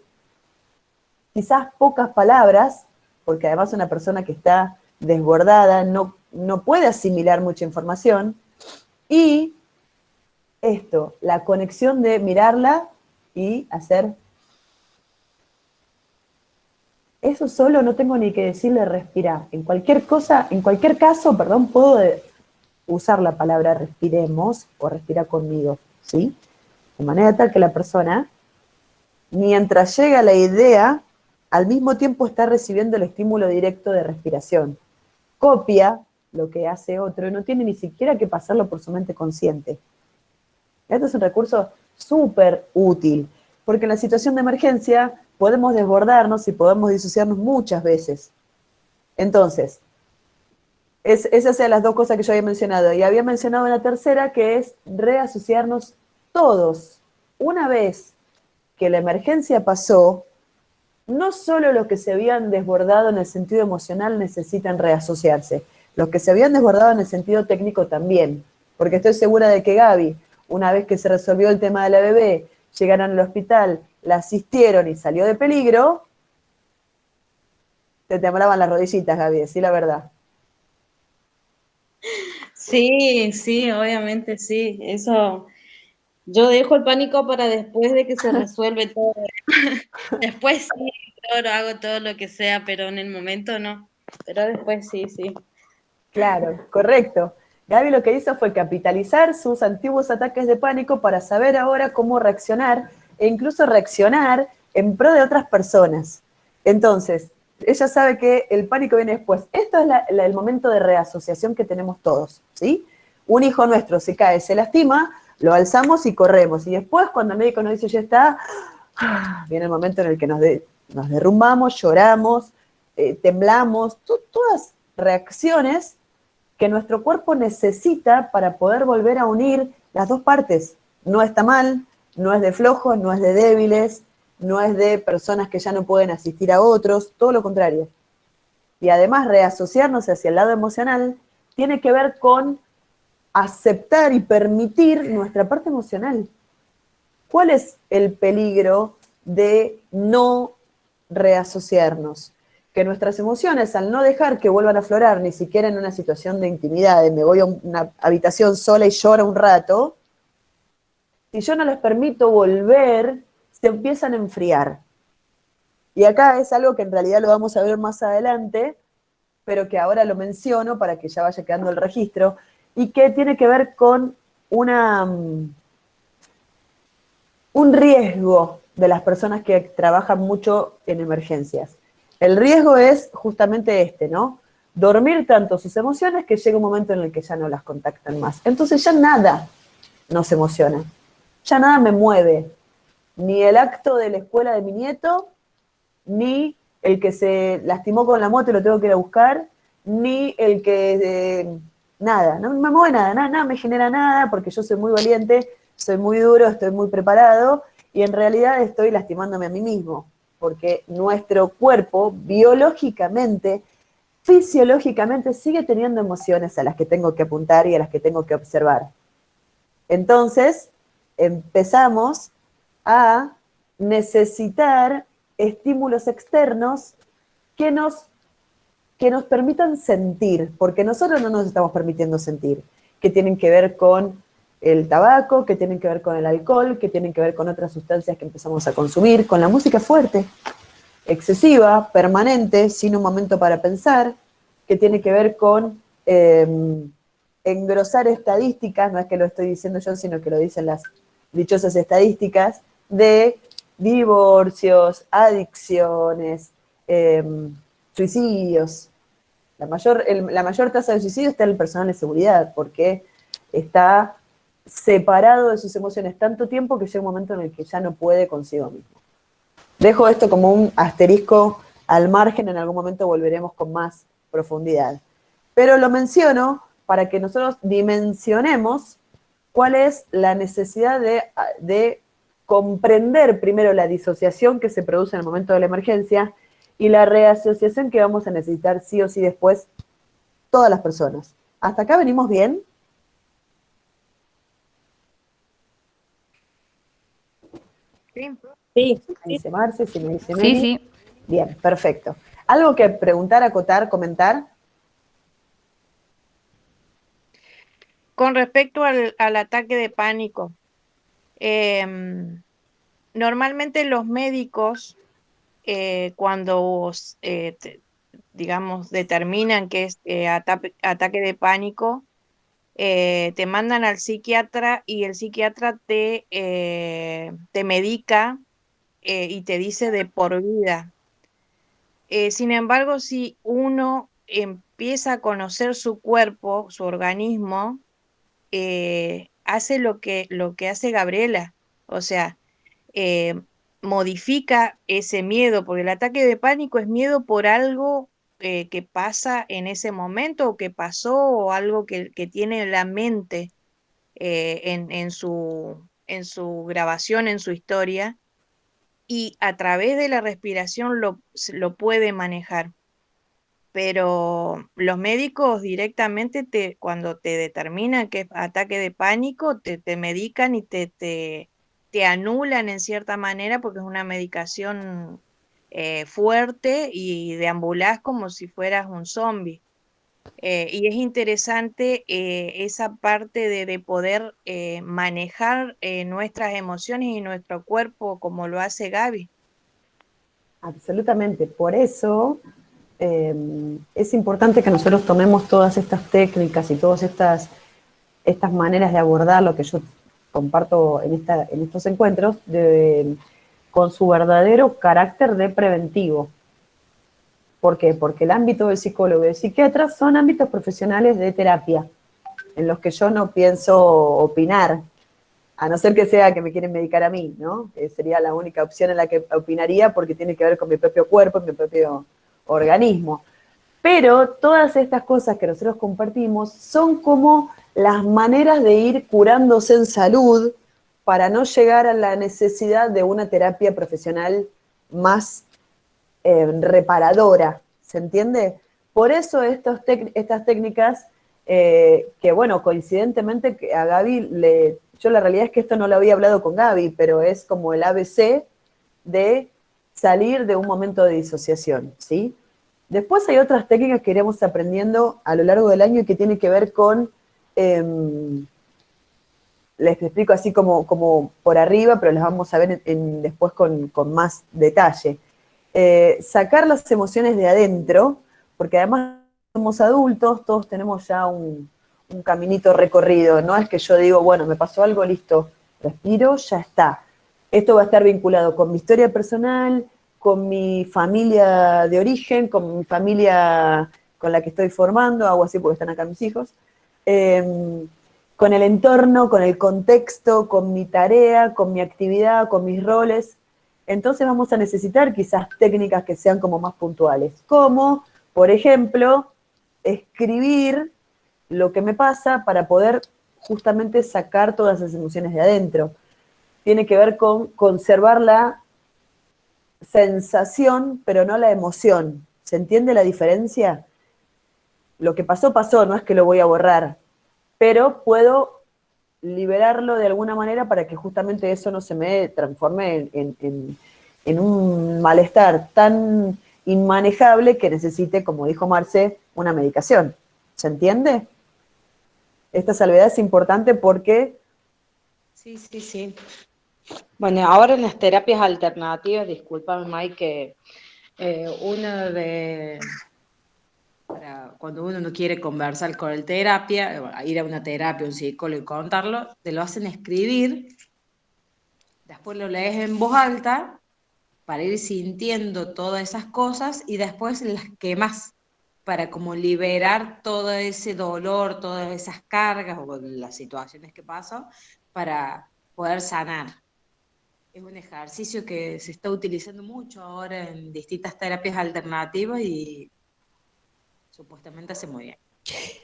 quizás pocas palabras, porque además una persona que está desbordada no puede asimilar mucha información, y esto, la conexión de mirarla y hacer. Eso solo no tengo ni que decirle respirar. En cualquier cosa, en cualquier caso, perdón, puedo usar la palabra respiremos o respira conmigo, ¿sí? De manera tal que la persona, mientras llega la idea, al mismo tiempo está recibiendo el estímulo directo de respiración. Copia lo que hace otro y no tiene ni siquiera que pasarlo por su mente consciente. Este es un recurso súper útil, porque en la situación de emergencia podemos desbordarnos y podemos disociarnos muchas veces. Entonces, esas son las dos cosas que yo había mencionado. Y había mencionado una tercera, que es reasociarnos todos. Una vez que la emergencia pasó, no solo los que se habían desbordado en el sentido emocional necesitan reasociarse, los que se habían desbordado en el sentido técnico también, porque estoy segura de que Gaby, una vez que se resolvió el tema de la bebé, llegaron al hospital, la asistieron y salió de peligro, te temblaban las rodillitas, Gaby, decí la verdad. Sí, sí, obviamente sí. Eso, yo dejo el pánico para después de que se resuelve todo. Después sí, lloro, hago todo lo que sea, pero en el momento no. Pero después sí, sí. Claro, correcto. Gaby lo que hizo fue capitalizar sus antiguos ataques de pánico para saber ahora cómo reaccionar e incluso reaccionar en pro de otras personas. Entonces, ella sabe que el pánico viene después. Esto es el momento de reasociación que tenemos todos, ¿sí? Un hijo nuestro se cae, se lastima, lo alzamos y corremos. Y después, cuando el médico nos dice ya está, viene el momento en el que nos derrumbamos, lloramos, temblamos, todas reacciones que nuestro cuerpo necesita para poder volver a unir las dos partes. No está mal, no es de flojos, no es de débiles, no es de personas que ya no pueden asistir a otros, todo lo contrario. Y además reasociarnos hacia el lado emocional tiene que ver con aceptar y permitir nuestra parte emocional. ¿Cuál es el peligro de no reasociarnos? que nuestras emociones, al no dejar que vuelvan a aflorar, ni siquiera en una situación de intimidad, de me voy a una habitación sola y lloro un rato, si yo no les permito volver, se empiezan a enfriar. Y acá es algo que en realidad lo vamos a ver más adelante, pero que ahora lo menciono para que ya vaya quedando el registro, y que tiene que ver con un riesgo de las personas que trabajan mucho en emergencias. El riesgo es justamente este, ¿no? Dormir tanto sus emociones que llega un momento en el que ya no las contactan más. Entonces ya nada nos emociona, ya nada me mueve, ni el acto de la escuela de mi nieto, ni el que se lastimó con la moto y lo tengo que ir a buscar, ni el que... nada, no me mueve nada me genera nada, porque yo soy muy valiente, soy muy duro, estoy muy preparado, y en realidad estoy lastimándome a mí mismo, porque nuestro cuerpo, biológicamente, fisiológicamente, sigue teniendo emociones a las que tengo que apuntar y a las que tengo que observar. Entonces, empezamos a necesitar estímulos externos que nos permitan sentir, porque nosotros no nos estamos permitiendo sentir, que tienen que ver con el tabaco, que tienen que ver con el alcohol, que tienen que ver con otras sustancias que empezamos a consumir, con la música fuerte, excesiva, permanente, sin un momento para pensar, que tiene que ver con engrosar estadísticas, no es que lo estoy diciendo yo, sino que lo dicen las dichosas estadísticas, de divorcios, adicciones, suicidios. La mayor tasa de suicidio está en el personal de seguridad, porque está separado de sus emociones tanto tiempo que llega un momento en el que ya no puede consigo mismo. Dejo esto como un asterisco al margen, en algún momento volveremos con más profundidad. Pero lo menciono para que nosotros dimensionemos cuál es la necesidad de comprender primero la disociación que se produce en el momento de la emergencia y la reasociación que vamos a necesitar sí o sí después todas las personas. ¿Hasta acá venimos bien? Sí. Sí, Me dice Marce, si me dice Sí, Meli. sí. Bien, perfecto. ¿Algo que preguntar, acotar, comentar? Con respecto al ataque de pánico, normalmente los médicos, cuando, digamos, determinan que es ataque de pánico, te mandan al psiquiatra y el psiquiatra te medica y te dice de por vida. Sin embargo, si uno empieza a conocer su cuerpo, su organismo, hace lo que hace Gabriela, o sea, eh, modifica ese miedo, porque el ataque de pánico es miedo por algo que pasa en ese momento o que pasó o algo que tiene la mente en su grabación, en su historia, y a través de la respiración lo puede manejar. Pero los médicos directamente cuando te determinan que es ataque de pánico, te medican y te anulan en cierta manera porque es una medicación fuerte y deambulás como si fueras un zombie. Y es interesante esa parte de poder manejar nuestras emociones y nuestro cuerpo como lo hace Gaby. Absolutamente. Por eso es importante que nosotros tomemos todas estas técnicas y todas estas maneras de abordar lo que yo comparto en estos encuentros con su verdadero carácter de preventivo. ¿Por qué? Porque el ámbito del psicólogo y del psiquiatra son ámbitos profesionales de terapia, en los que yo no pienso opinar, a no ser que sea que me quieren medicar a mí, ¿no? Sería la única opción en la que opinaría porque tiene que ver con mi propio cuerpo y mi propio organismo. Pero todas estas cosas que nosotros compartimos son como las maneras de ir curándose en salud para no llegar a la necesidad de una terapia profesional más reparadora, ¿se entiende? Por eso estas técnicas, que bueno, coincidentemente a Gaby, yo la realidad es que esto no lo había hablado con Gaby, pero es como el ABC de salir de un momento de disociación, ¿sí? Después hay otras técnicas que iremos aprendiendo a lo largo del año y que tienen que ver con, les explico así como por arriba, pero las vamos a ver después con más detalle. Sacar las emociones de adentro, porque además somos adultos, todos tenemos ya un caminito recorrido, no es que yo digo, bueno, me pasó algo, listo, respiro, ya está. Esto va a estar vinculado con mi historia personal, con mi familia de origen, con mi familia con la que estoy formando, hago así porque están acá mis hijos, con el entorno, con el contexto, con mi tarea, con mi actividad, con mis roles. Entonces vamos a necesitar quizás técnicas que sean como más puntuales, como, por ejemplo, escribir lo que me pasa para poder justamente sacar todas esas emociones de adentro. Tiene que ver con conservar la sensación, pero no la emoción. ¿Se entiende la diferencia? Lo que pasó, pasó, no es que lo voy a borrar, pero puedo liberarlo de alguna manera para que justamente eso no se me transforme en un malestar tan inmanejable que necesite, como dijo Marce, una medicación. ¿Se entiende? Esta salvedad es importante porque... Sí, sí, sí. Bueno, ahora en las terapias alternativas, discúlpame, Mike, que uno cuando uno no quiere conversar con el terapia, ir a una terapia, un psicólogo y contarlo, te lo hacen escribir, después lo lees en voz alta para ir sintiendo todas esas cosas y después las quemas para como liberar todo ese dolor, todas esas cargas o las situaciones que pasan para poder sanar. Es un ejercicio que se está utilizando mucho ahora en distintas terapias alternativas y supuestamente hace muy bien.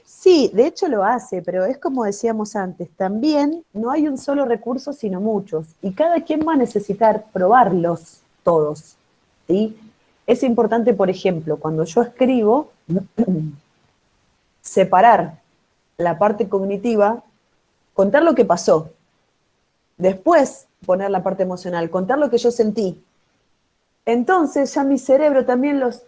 Sí, de hecho lo hace, pero es como decíamos antes, también no hay un solo recurso, sino muchos, y cada quien va a necesitar probarlos todos, ¿sí? Es importante, por ejemplo, cuando yo escribo, separar la parte cognitiva, contar lo que pasó, después poner la parte emocional, contar lo que yo sentí. Entonces ya mi cerebro también los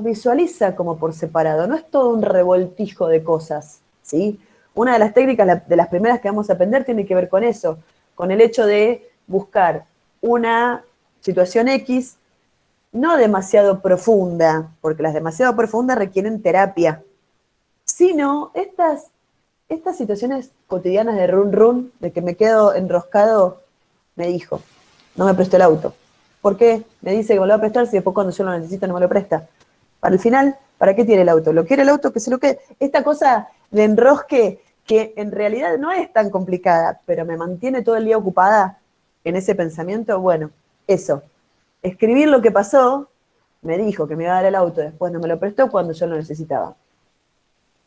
visualiza como por separado, no es todo un revoltijo de cosas, ¿sí? Una de las técnicas, de las primeras que vamos a aprender, tiene que ver con eso, con el hecho de buscar una situación X no demasiado profunda, porque las demasiado profundas requieren terapia, sino estas situaciones cotidianas de run run, de que me quedo enroscado, me dijo, no me prestó el auto. ¿Por qué? Me dice que me lo va a prestar si después cuando yo lo necesito no me lo presta. Para el final, ¿para qué tiene el auto? ¿Lo quiere el auto? Que se lo quede. Esta cosa de enrosque que en realidad no es tan complicada, pero me mantiene todo el día ocupada en ese pensamiento, bueno, eso. Escribir lo que pasó, me dijo que me iba a dar el auto, después no me lo prestó cuando yo lo necesitaba.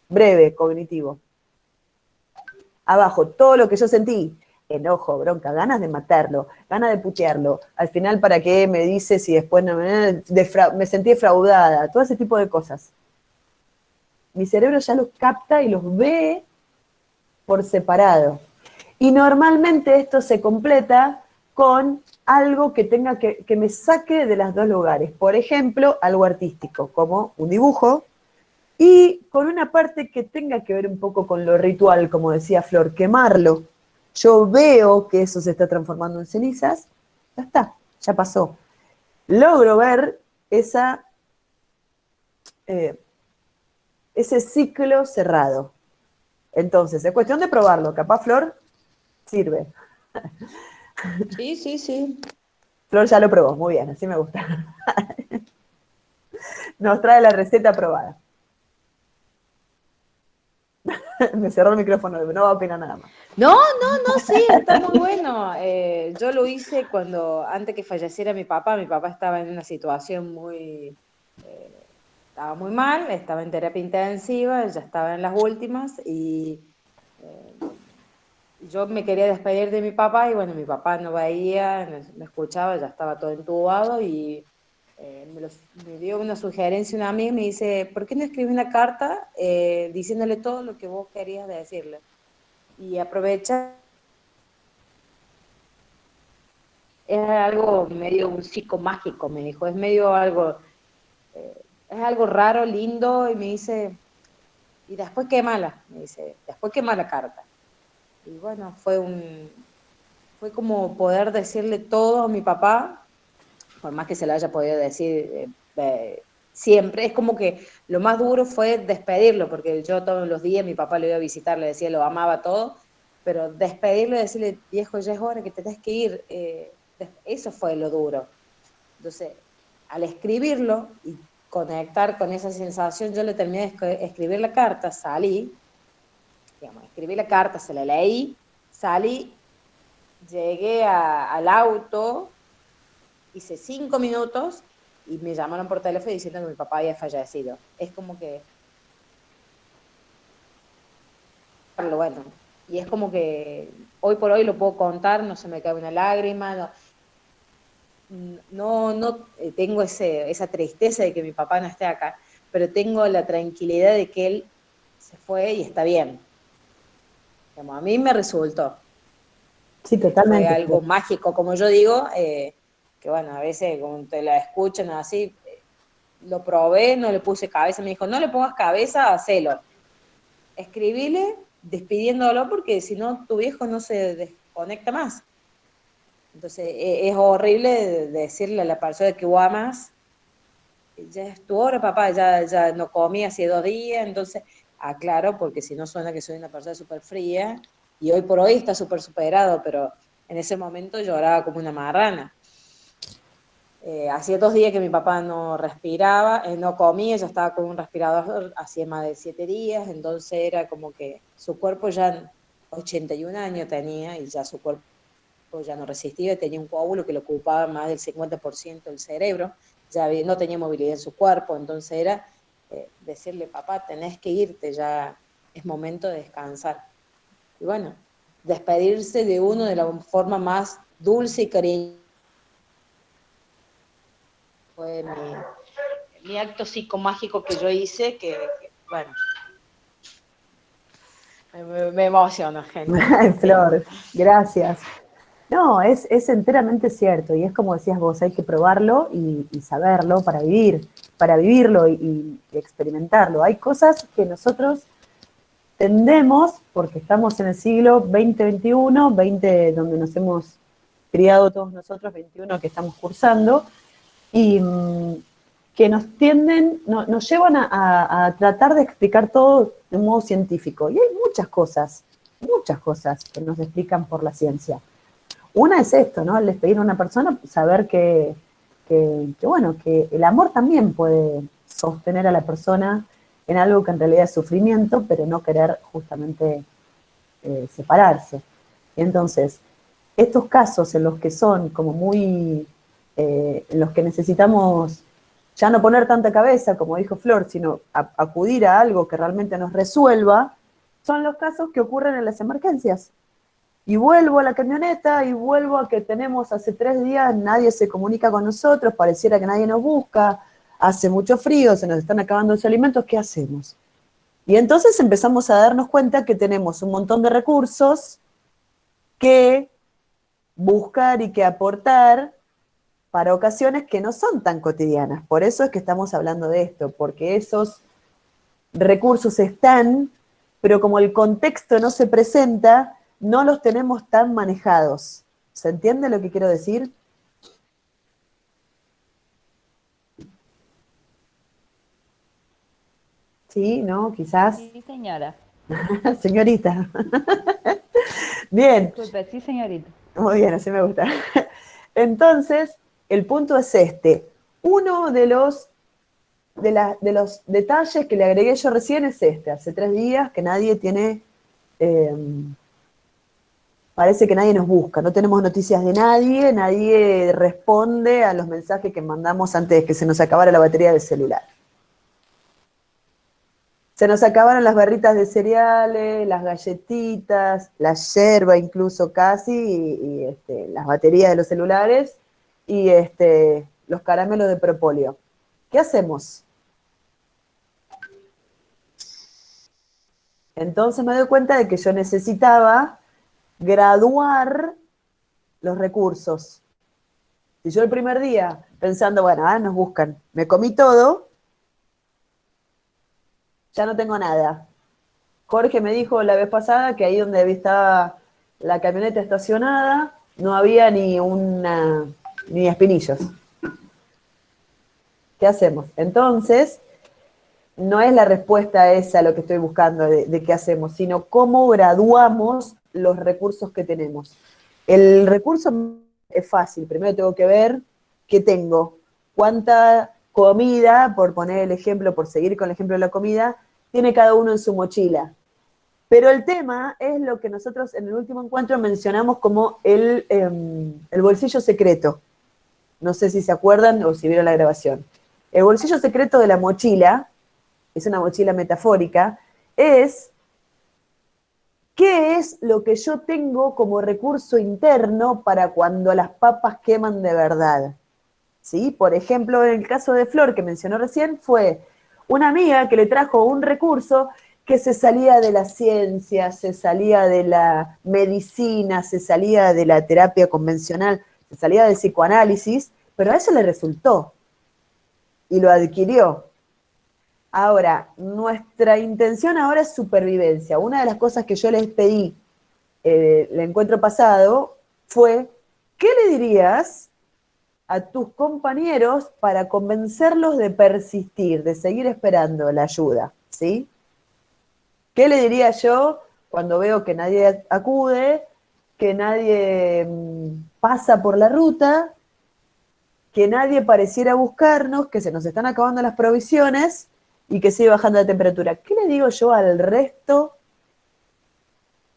Breve, cognitivo. Abajo, todo lo que yo sentí, enojo, bronca, ganas de matarlo, ganas de putearlo, al final para qué me dice si después no me sentí defraudada, todo ese tipo de cosas. Mi cerebro ya los capta y los ve por separado. Y normalmente esto se completa con algo que tenga que me saque de los dos lugares. Por ejemplo, algo artístico, como un dibujo, y con una parte que tenga que ver un poco con lo ritual, como decía Flor, quemarlo. Yo veo que eso se está transformando en cenizas, ya está, ya pasó. Logro ver ese ciclo cerrado. Entonces, es cuestión de probarlo. Capaz, Flor, sirve. Sí, sí, sí. Flor ya lo probó, muy bien, así me gusta. Nos trae la receta probada. Me cerró el micrófono, no va a opinar nada más. No, sí, está muy bueno. Yo lo hice antes que falleciera mi papá estaba en una situación estaba muy mal, estaba en terapia intensiva, ya estaba en las últimas y yo me quería despedir de mi papá y bueno, mi papá no veía, no escuchaba, ya estaba todo entubado y me dio una sugerencia una amiga y me dice, ¿por qué no escribes una carta diciéndole todo lo que vos querías decirle? Y aprovecha, es algo medio un psicomágico, me dijo, es medio algo es algo raro, lindo, y me dice, y después quémala, me dice, después quema la carta. Y bueno, fue como poder decirle todo a mi papá, por más que se lo haya podido decir siempre, es como que lo más duro fue despedirlo, porque yo todos los días mi papá lo iba a visitar, le decía, lo amaba todo, pero despedirlo y decirle, viejo, ya es hora que te tenés que ir, eso fue lo duro. Entonces, al escribirlo y conectar con esa sensación, yo le terminé de escribir la carta, salí, digamos, escribí la carta, se la leí, salí, llegué al auto, hice 5 minutos y me llamaron por teléfono diciendo que mi papá había fallecido. Es como que, bueno, y es como que hoy por hoy lo puedo contar, no se me cae una lágrima, no tengo esa tristeza de que mi papá no esté acá, pero tengo la tranquilidad de que él se fue y está bien. Como a mí me resultó. Sí, Fue totalmente. algo mágico, como yo digo, que bueno, a veces como te la escuchan así, lo probé, no le puse cabeza, me dijo, no le pongas cabeza, hacelo. Escribile despidiéndolo porque si no tu viejo no se desconecta más. Entonces es horrible decirle a la persona que vos amas, ya es tu hora, papá, ya no comí hace 2 días, entonces aclaro, porque si no suena que soy una persona súper fría, y hoy por hoy está súper superado, pero en ese momento lloraba como una marrana. Hacía 2 días que mi papá no respiraba, no comía, ya estaba con un respirador hacía más de 7 días, entonces era como que su cuerpo ya 81 años tenía y ya su cuerpo ya no resistía, tenía un coágulo que le ocupaba más del 50% del cerebro, ya no tenía movilidad en su cuerpo, entonces era decirle, papá, tenés que irte, ya es momento de descansar. Y bueno, despedirse de uno de la forma más dulce y cariñosa fue mi acto psicomágico que yo hice, bueno, me emociona, gente. Ay, Flor, gracias. No, es enteramente cierto, y es como decías vos, hay que probarlo y saberlo para vivirlo y experimentarlo. Hay cosas que nosotros tendemos, porque estamos en el siglo XX-XXI, 20 donde nos hemos criado todos nosotros, 21 que estamos cursando, y que nos tienden, nos llevan a tratar de explicar todo de un modo científico. Y hay muchas cosas que nos explican por la ciencia. Una es esto, ¿no? El despedir a una persona, saber bueno, que el amor también puede sostener a la persona en algo que en realidad es sufrimiento, pero no querer justamente separarse. Y entonces, estos casos en los que son como muy, en los que necesitamos ya no poner tanta cabeza, como dijo Flor, sino acudir a algo que realmente nos resuelva, son los casos que ocurren en las emergencias. Y vuelvo a la camioneta y vuelvo a que tenemos hace 3 días, nadie se comunica con nosotros, pareciera que nadie nos busca, hace mucho frío, se nos están acabando los alimentos, ¿qué hacemos? Y entonces empezamos a darnos cuenta que tenemos un montón de recursos que buscar y que aportar para ocasiones que no son tan cotidianas. Por eso es que estamos hablando de esto, porque esos recursos están, pero como el contexto no se presenta, no los tenemos tan manejados. ¿Se entiende lo que quiero decir? Sí, ¿no? Quizás. Sí, señora. Señorita. Bien. Disculpe, sí, señorita. Muy bien, así me gusta. Entonces, el punto es este. Uno de los detalles que le agregué yo recién es este. Hace 3 días que nadie tiene, parece que nadie nos busca, no tenemos noticias de nadie, nadie responde a los mensajes que mandamos antes de que se nos acabara la batería del celular. Se nos acabaron las barritas de cereales, las galletitas, la yerba incluso casi, y las baterías de los celulares, y los caramelos de propóleo. ¿Qué hacemos? Entonces me doy cuenta de que yo necesitaba graduar los recursos. Si yo el primer día, pensando, bueno, nos buscan, me comí todo, ya no tengo nada. Jorge me dijo la vez pasada que ahí donde estaba la camioneta estacionada no había ni espinillos. ¿Qué hacemos? Entonces, no es la respuesta esa lo que estoy buscando de qué hacemos, sino cómo graduamos los recursos que tenemos. El recurso es fácil. Primero tengo que ver qué tengo, cuánta comida, por poner el ejemplo, por seguir con el ejemplo de la comida, tiene cada uno en su mochila. Pero el tema es lo que nosotros en el último encuentro mencionamos como el bolsillo secreto. No sé si se acuerdan o si vieron la grabación. El bolsillo secreto de la mochila, es una mochila metafórica, es qué es lo que yo tengo como recurso interno para cuando las papas queman de verdad. ¿Sí? Por ejemplo, en el caso de Flor, que mencionó recién, fue una amiga que le trajo un recurso que se salía de la ciencia, se salía de la medicina, se salía de la terapia convencional, se salía del psicoanálisis, pero a eso le resultó y lo adquirió. Ahora, nuestra intención ahora es supervivencia. Una de las cosas que yo les pedí el encuentro pasado fue, ¿qué le dirías a tus compañeros para convencerlos de persistir, de seguir esperando la ayuda? ¿Sí? ¿Qué le diría yo cuando veo que nadie acude, que nadie pasa por la ruta, que nadie pareciera buscarnos, que se nos están acabando las provisiones y que sigue bajando la temperatura? ¿Qué le digo yo al resto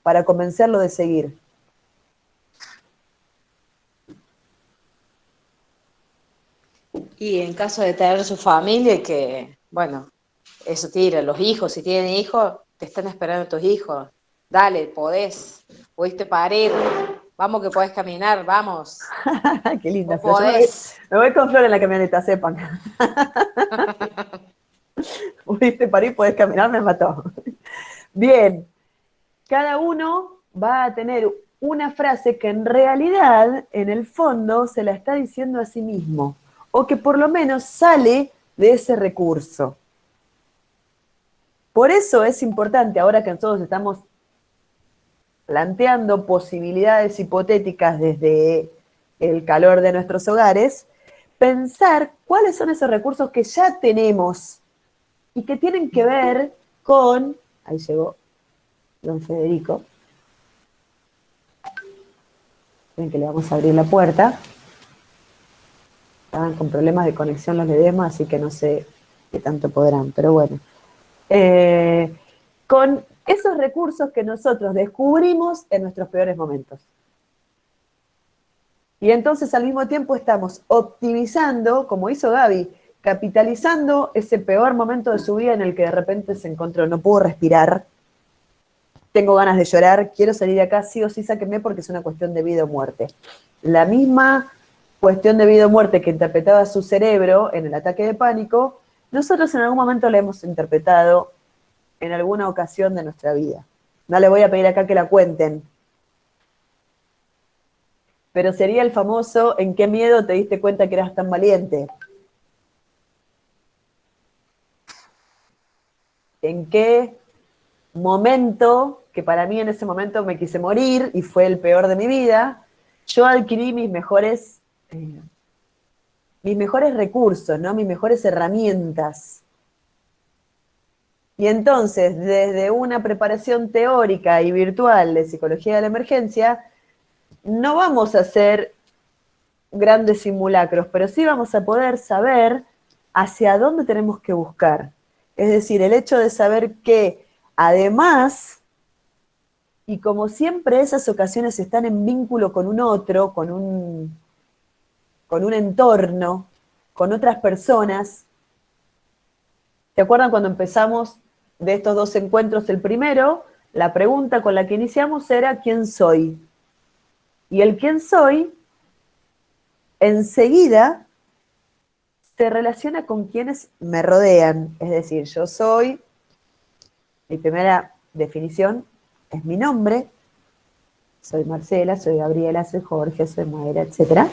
para convencerlo de seguir? Y en caso de tener su familia, que, bueno, eso tira, los hijos, si tienen hijos, te están esperando tus hijos. Dale, pudiste parir, vamos que podés caminar, vamos. Qué linda, Vos Flor. podés. Me voy con Flor en la camioneta, sepan. Pudiste parir, podés caminar, me mató. Bien, cada uno va a tener una frase que en realidad, en el fondo, se la está diciendo a sí mismo, o que por lo menos sale de ese recurso. Por eso es importante, ahora que nosotros estamos planteando posibilidades hipotéticas desde el calor de nuestros hogares, pensar cuáles son esos recursos que ya tenemos y que tienen que ver con, ahí llegó don Federico, ven que le vamos a abrir la puerta, estaban con problemas de conexión los Ledesma, así que no sé qué tanto podrán, pero bueno. Con esos recursos que nosotros descubrimos en nuestros peores momentos. Y entonces al mismo tiempo estamos optimizando, como hizo Gaby, capitalizando ese peor momento de su vida en el que de repente se encontró, no puedo respirar, tengo ganas de llorar, quiero salir de acá, sí o sí sáquenme porque es una cuestión de vida o muerte. La misma cuestión de vida o muerte que interpretaba su cerebro en el ataque de pánico, nosotros en algún momento la hemos interpretado en alguna ocasión de nuestra vida. No les voy a pedir acá que la cuenten, pero sería el famoso ¿en qué miedo te diste cuenta que eras tan valiente? ¿En qué momento, que para mí en ese momento me quise morir y fue el peor de mi vida, yo adquirí mis mejores recursos, ¿no? Mis mejores herramientas? Y entonces, desde una preparación teórica y virtual de psicología de la emergencia, no vamos a hacer grandes simulacros, pero sí vamos a poder saber hacia dónde tenemos que buscar. Es decir, el hecho de saber que, además, y como siempre esas ocasiones están en vínculo con un otro, con un entorno, con otras personas. ¿Se acuerdan cuando empezamos de estos dos encuentros? El primero, la pregunta con la que iniciamos era ¿quién soy? Y el quién soy, enseguida, se relaciona con quienes me rodean. Es decir, yo soy, mi primera definición es mi nombre, soy Marcela, soy Gabriela, soy Jorge, soy Mayra, etc.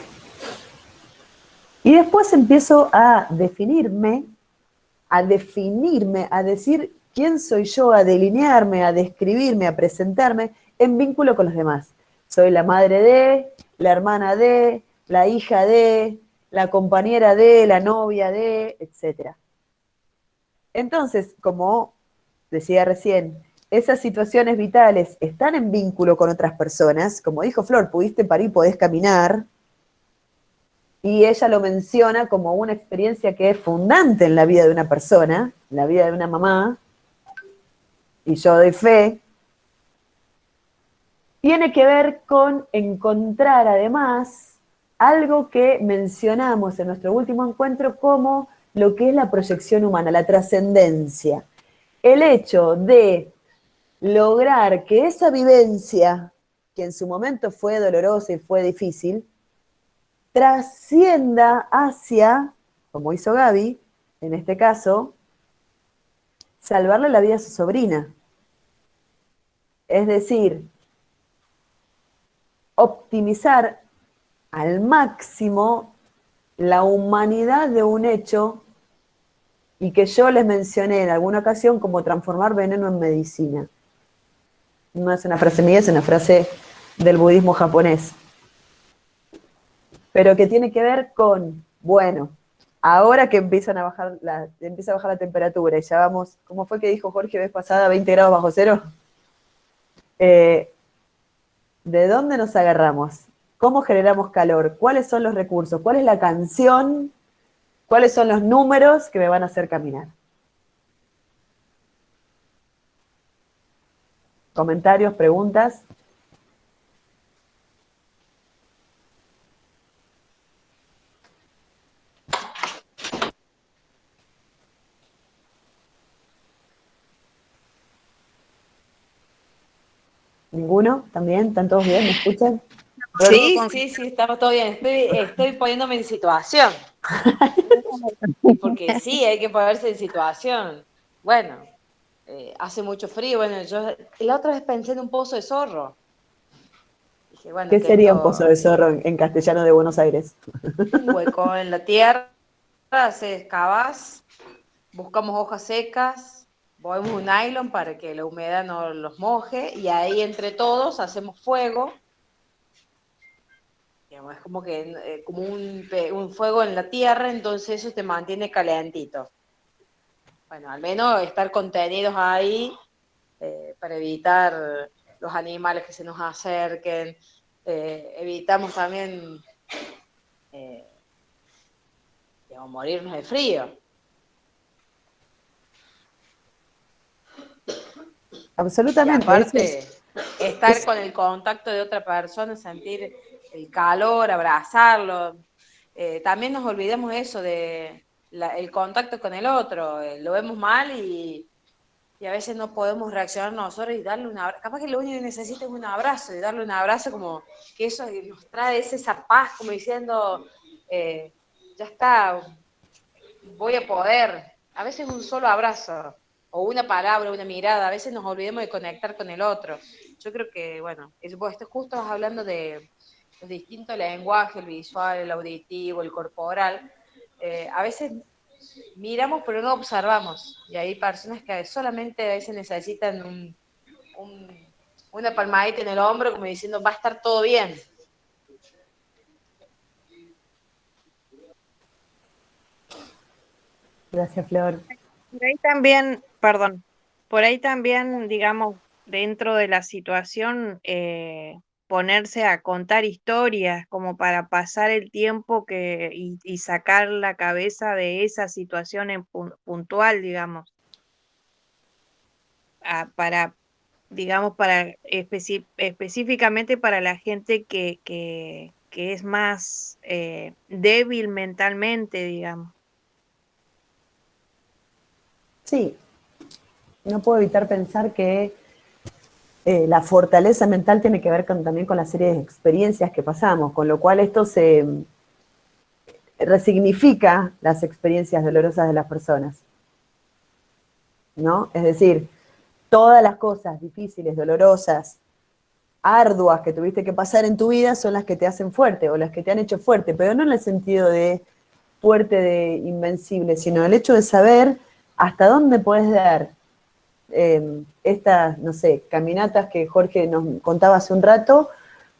Y después empiezo a definirme, a decir quién soy yo, a delinearme, a describirme, a presentarme en vínculo con los demás. Soy la madre de, la hermana de, la hija de, la compañera de, la novia de, etc. Entonces, como decía recién, esas situaciones vitales están en vínculo con otras personas, como dijo Flor, pudiste parir, podés caminar, y ella lo menciona como una experiencia que es fundante en la vida de una persona, en la vida de una mamá, y yo doy fe, tiene que ver con encontrar además algo que mencionamos en nuestro último encuentro como lo que es la proyección humana, la trascendencia. El hecho de lograr que esa vivencia, que en su momento fue dolorosa y fue difícil, trascienda hacia, como hizo Gaby, en este caso, salvarle la vida a su sobrina. Es decir, optimizar al máximo la humanidad de un hecho y que yo les mencioné en alguna ocasión como transformar veneno en medicina. No es una frase mía, es una frase del budismo japonés. Pero que tiene que ver con, bueno, ahora que empieza a bajar la temperatura y ya vamos, ¿cómo fue que dijo Jorge vez pasada? 20 grados bajo cero. ¿De dónde nos agarramos? ¿Cómo generamos calor? ¿Cuáles son los recursos? ¿Cuál es la canción? ¿Cuáles son los números que me van a hacer caminar? ¿Comentarios, preguntas? ¿Ninguno? ¿También? ¿Están todos bien? ¿Me escuchan? Sí, estamos todo bien. Estoy poniéndome en situación. Porque sí, hay que ponerse en situación. Bueno, hace mucho frío. Bueno, yo la otra vez pensé en un pozo de zorro. Dije, bueno, ¿Qué que sería un pozo esto, de zorro en castellano de Buenos Aires? un hueco en la tierra, se excavas, buscamos hojas secas, ponemos un nylon para que la humedad no los moje y ahí entre todos hacemos fuego. Digamos, es como que como un fuego en la tierra, entonces eso te mantiene calentito. Bueno, al menos estar contenidos ahí para evitar los animales que se nos acerquen. Evitamos también digamos, morirnos de frío. Y Absolutamente. aparte, estar con el contacto de otra persona, sentir el calor, abrazarlo. También nos olvidemos eso de el contacto con el otro. Lo vemos mal y a veces no podemos reaccionar nosotros y darle un abrazo. Capaz que lo único que necesita es un abrazo y darle un abrazo como que eso nos trae esa paz, como diciendo, ya está, voy a poder. A veces un solo abrazo o una palabra, una mirada, a veces nos olvidemos de conectar con el otro. Yo creo que, bueno, esto justo hablando de los distintos lenguajes, el visual, el auditivo, el corporal. A veces miramos pero no observamos y hay personas que solamente a veces necesitan una palmadita en el hombro como diciendo va a estar todo bien. Gracias, Flor. Por ahí también, perdón, por ahí también, digamos, dentro de la situación, ponerse a contar historias como para pasar el tiempo y sacar la cabeza de esa situación puntual, digamos, para, digamos, para específicamente para la gente que es más débil mentalmente, digamos. Sí, no puedo evitar pensar que la fortaleza mental tiene que ver también con la serie de experiencias que pasamos, con lo cual esto se resignifica las experiencias dolorosas de las personas, ¿no? Es decir, todas las cosas difíciles, dolorosas, arduas que tuviste que pasar en tu vida son las que te hacen fuerte o las que te han hecho fuerte, pero no en el sentido de fuerte, de invencible, sino el hecho de saber hasta dónde puedes dar estas, no sé, caminatas que Jorge nos contaba hace un rato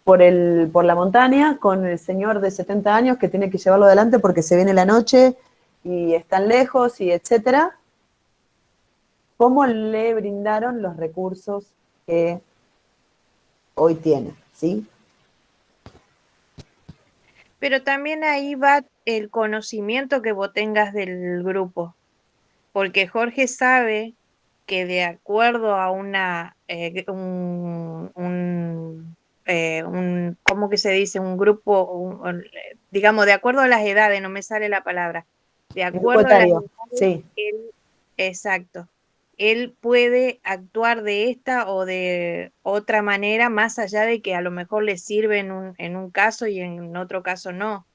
por la montaña con el señor de 70 años que tiene que llevarlo adelante porque se viene la noche y están lejos y etcétera. ¿Cómo le brindaron los recursos que hoy tiene? ¿Sí? Pero también ahí va el conocimiento que vos tengas del grupo, porque Jorge sabe que de acuerdo a ¿cómo que se dice? Un grupo, digamos, de acuerdo a las edades, no me sale la palabra, de El grupo acuerdo a las etario, edades, sí. exacto, él puede actuar de esta o de otra manera, más allá de que a lo mejor le sirve en un caso y en otro caso no,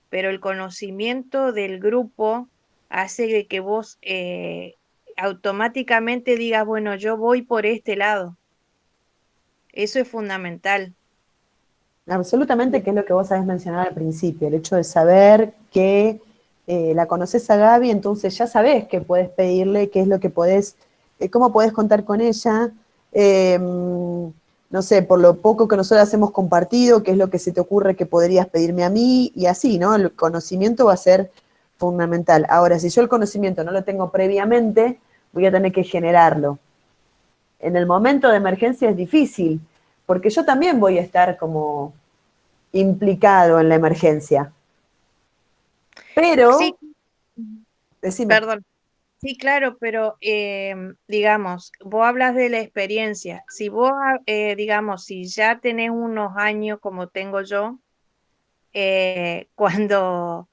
pero el conocimiento del grupo hace de que vos automáticamente digas, bueno, yo voy por este lado. Eso es fundamental. Absolutamente, que es lo que vos habías mencionado al principio, el hecho de saber que la conoces a Gaby, entonces ya sabés qué podés pedirle, qué es lo que podés, cómo podés contar con ella, no sé, por lo poco que nosotros hemos compartido, qué es lo que se te ocurre que podrías pedirme a mí, y así, ¿no? El conocimiento va a ser fundamental. Ahora, si yo el conocimiento no lo tengo previamente, voy a tener que generarlo. En el momento de emergencia es difícil, porque yo también voy a estar como implicado en la emergencia. Sí, Pero, decime, perdón. Sí, claro, pero digamos, vos hablas de la experiencia. Si vos, digamos, si ya tenés unos años como tengo yo, cuando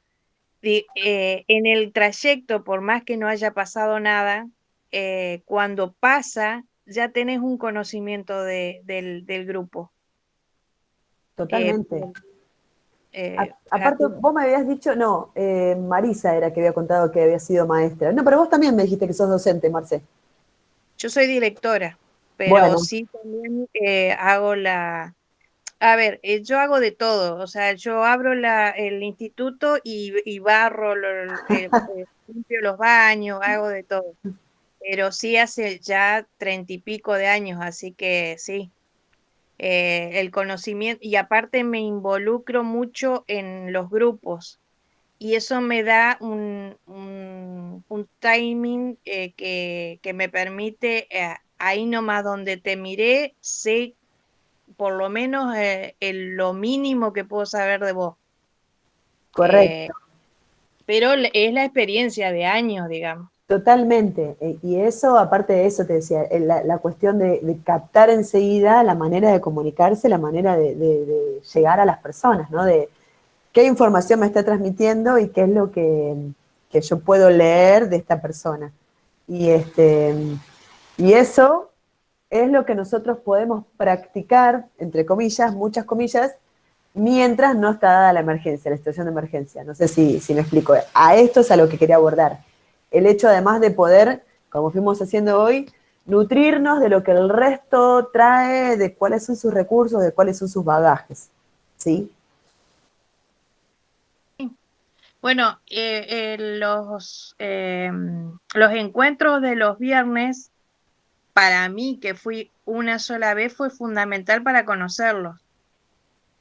en el trayecto, por más que no haya pasado nada, cuando pasa, ya tenés un conocimiento del grupo. Eh, totalmente. eh, Aparte, así- vos me habías dicho, no, Marisa era que había contado que había sido maestra. No, pero vos también me dijiste que sos docente, Marce. yo soy directora, pero Bueno, sí también hago a ver, yo hago de todo, o sea, yo abro el instituto y barro, limpio los baños, hago de todo, pero sí hace ya 30 y pico de años, así que sí, el conocimiento, y aparte me involucro mucho en los grupos, y eso me da un timing que me permite, ahí nomás donde te miré, sé por lo menos lo mínimo que puedo saber de vos. Eh, correcto, pero es la experiencia de años, digamos. totalmente. Y eso, aparte de eso, te decía, la cuestión de captar enseguida la manera de comunicarse, la manera de llegar a las personas, ¿no? De qué información me está transmitiendo y qué es lo que yo puedo leer de esta persona. Y, y eso es lo que nosotros podemos practicar, entre comillas, muchas comillas, mientras no está dada la emergencia, la situación de emergencia. No sé si me explico. A esto es a lo que quería abordar. El hecho además de poder, como fuimos haciendo hoy, nutrirnos de lo que el resto trae, de cuáles son sus recursos, de cuáles son sus bagajes. ¿Sí? Bueno, los encuentros de los viernes, para mí, que fui una sola vez, fue fundamental para conocerlos.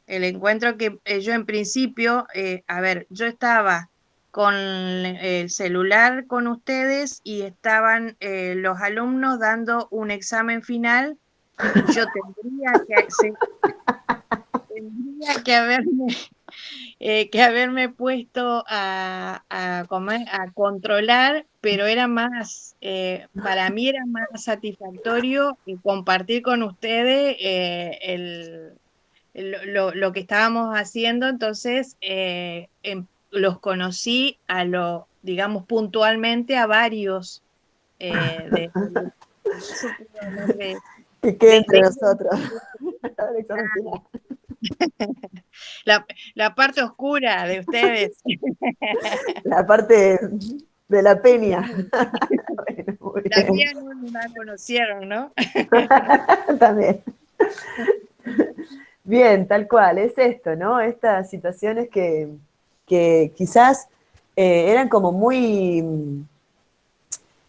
El encuentro que yo en principio, a ver, yo estaba con el celular con ustedes y estaban los alumnos dando un examen final y yo tendría que haberme puesto a controlar, pero era más, para mí era más satisfactorio compartir con ustedes lo que estábamos haciendo, entonces los conocí digamos, puntualmente a varios del grupo. Y eso puedo hablar Que quede de entre ellos. nosotros. El examen final. La parte oscura de ustedes. La parte de la peña. Bueno, muy La bien. mía no la conocieron, ¿no? También. Bien, tal cual, es esto, ¿no? Estas situaciones que quizás eran como muy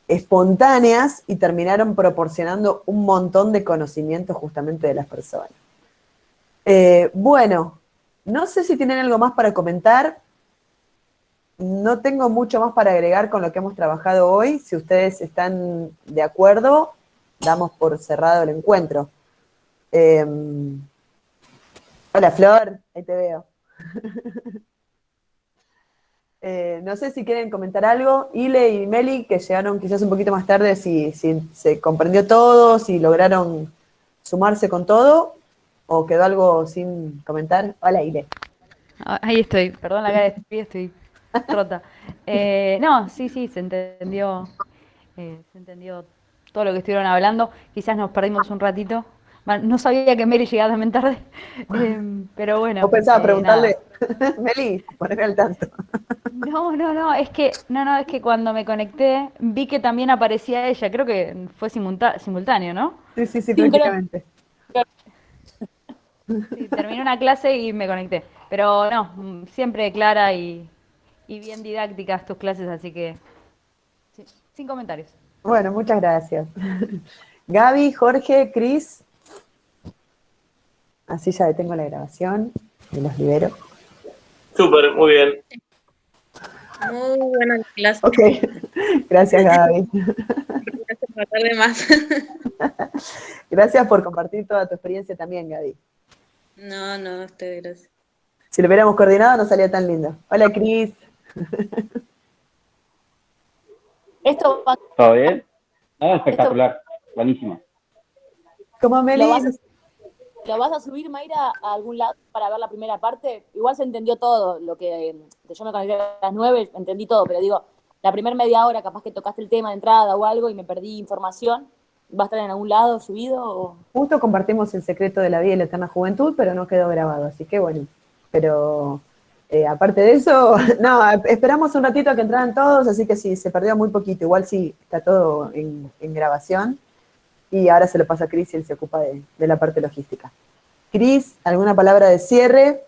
espontáneas y terminaron proporcionando un montón de conocimiento justamente de las personas. Bueno, no sé si tienen algo más para comentar. No tengo mucho más para agregar con lo que hemos trabajado hoy. Si ustedes están de acuerdo, damos por cerrado el encuentro. Hola, Flor, ahí te veo. No sé si quieren comentar algo. Ile y Meli, que llegaron quizás un poquito más tarde, si se comprendió todo, si lograron sumarse con todo, o quedó algo sin comentar. Hola, Ile. Ahí estoy, perdón la cara de pie, estoy rota. No, sí, se entendió todo lo que estuvieron hablando. Quizás nos perdimos un ratito. Bueno, no sabía que Mary llegaba también tarde, pero ¿Vos bueno, pensabas nada. preguntarle, Meli, ponerme al tanto? No, es que cuando me conecté vi que también aparecía ella, creo que fue simultáneo, ¿no? Sí, sí, sí, Sincro- prácticamente. Sí, terminé una clase y me conecté. Pero no, siempre clara y bien didácticas tus clases, así que sí, sin comentarios. Bueno, muchas gracias. Gaby, Jorge, Cris, así ya detengo la grabación y los libero. Súper, muy bien. Muy buena clase. Ok, gracias Gaby. Gracias por tarde más. Gracias por compartir toda tu experiencia también, Gaby. No, estoy gracias. Si lo hubiéramos coordinado no salía tan lindo. Hola, Cris. Esto va- ¿Todo bien? No, espectacular, buenísimo. ¿Cómo, lo Meli? vas, lo vas a subir, Mayra, a algún lado para ver la primera parte. Igual se entendió todo, lo que yo me conecté a las 9, entendí todo, pero digo, la primera media hora capaz que tocaste el tema de entrada o algo y me perdí información. ¿Va a estar en algún lado subido? O... Justo compartimos el secreto de la vida y la eterna juventud, pero no quedó grabado, así que bueno. Pero aparte de eso, no, esperamos un ratito a que entraran todos, así que sí, se perdió muy poquito. Igual sí, está todo en grabación. Y ahora se lo pasa a Cris y él se ocupa de la parte logística. Cris, ¿alguna palabra de cierre?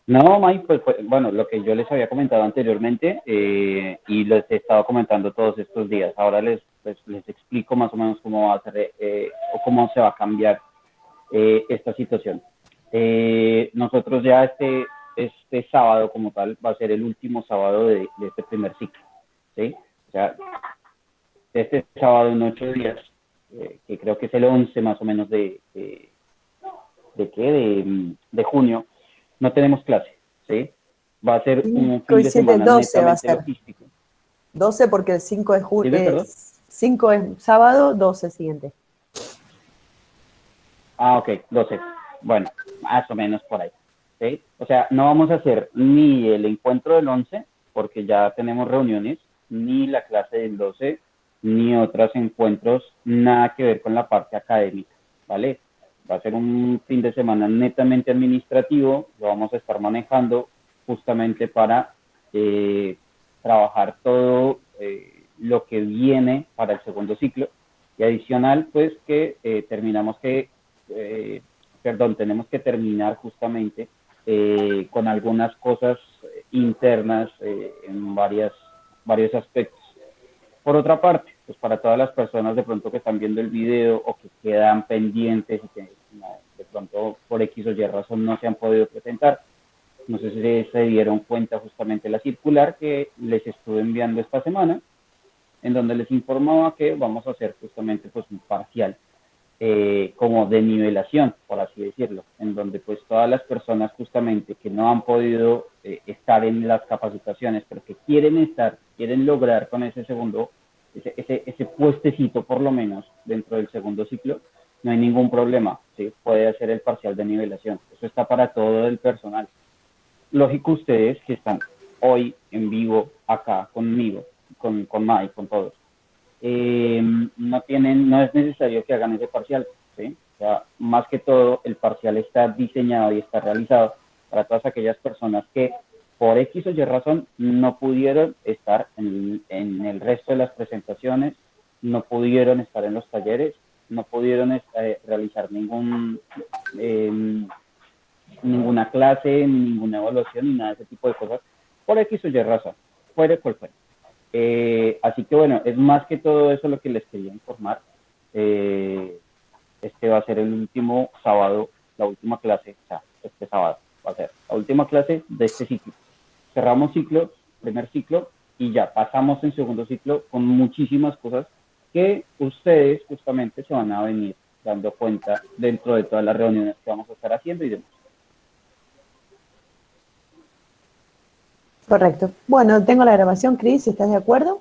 No, Mike, pues, bueno, lo que yo les había comentado anteriormente y les he estado comentando todos estos días. Ahora les explico más o menos cómo va a ser o cómo se va a cambiar esta situación. Nosotros ya este sábado como tal va a ser el último sábado de este primer ciclo, ¿sí? O sea, este sábado en 8 días, que creo que es el 11 más o menos de junio, no tenemos clase, ¿sí? Va a ser un 5 fin y de 7, semana 12 va a netamente ser. logístico. 12 porque el 5 es Dime, perdón. 5 es sábado, 12 el siguiente. Ah, ok, 12. Bueno, más o menos por ahí, ¿sí? O sea, no vamos a hacer ni el encuentro del 11, porque ya tenemos reuniones, ni la clase del 12, ni otros encuentros, nada que ver con la parte académica, ¿vale? Va a ser un fin de semana netamente administrativo, lo vamos a estar manejando justamente para trabajar todo lo que viene para el segundo ciclo. Y adicional, pues que tenemos que terminar justamente con algunas cosas internas en varios aspectos. Por otra parte, pues para todas las personas de pronto que están viendo el video o que quedan pendientes y que de pronto por X o Y razón no se han podido presentar, no sé si se dieron cuenta justamente la circular que les estuve enviando esta semana, en donde les informaba que vamos a hacer justamente pues un parcial como de nivelación, por así decirlo, en donde pues todas las personas justamente que no han podido estar en las capacitaciones, pero que quieren lograr con ese puestecito por lo menos dentro del segundo ciclo, no hay ningún problema, ¿sí? Puede hacer el parcial de nivelación, eso está para todo el personal. Lógico, ustedes que están hoy en vivo acá conmigo, con Mike, con todos, no es necesario que hagan ese parcial, ¿sí? O sea, más que todo, el parcial está diseñado y está realizado para todas aquellas personas que por X o Y razón no pudieron estar en el resto de las presentaciones, no pudieron estar en los talleres, no pudieron realizar ninguna clase, ninguna evaluación, ni nada de ese tipo de cosas, por X o Y razón, fuere cual fuere. Así que bueno, es más que todo eso lo que les quería informar. Este va a ser el último sábado, la última clase, o sea, este sábado va a ser la última clase de este ciclo. Cerramos ciclo, primer ciclo, y ya pasamos en segundo ciclo con muchísimas cosas que ustedes justamente se van a venir dando cuenta dentro de todas las reuniones que vamos a estar haciendo y demás. Correcto. Bueno, tengo la grabación, Cris, si estás de acuerdo.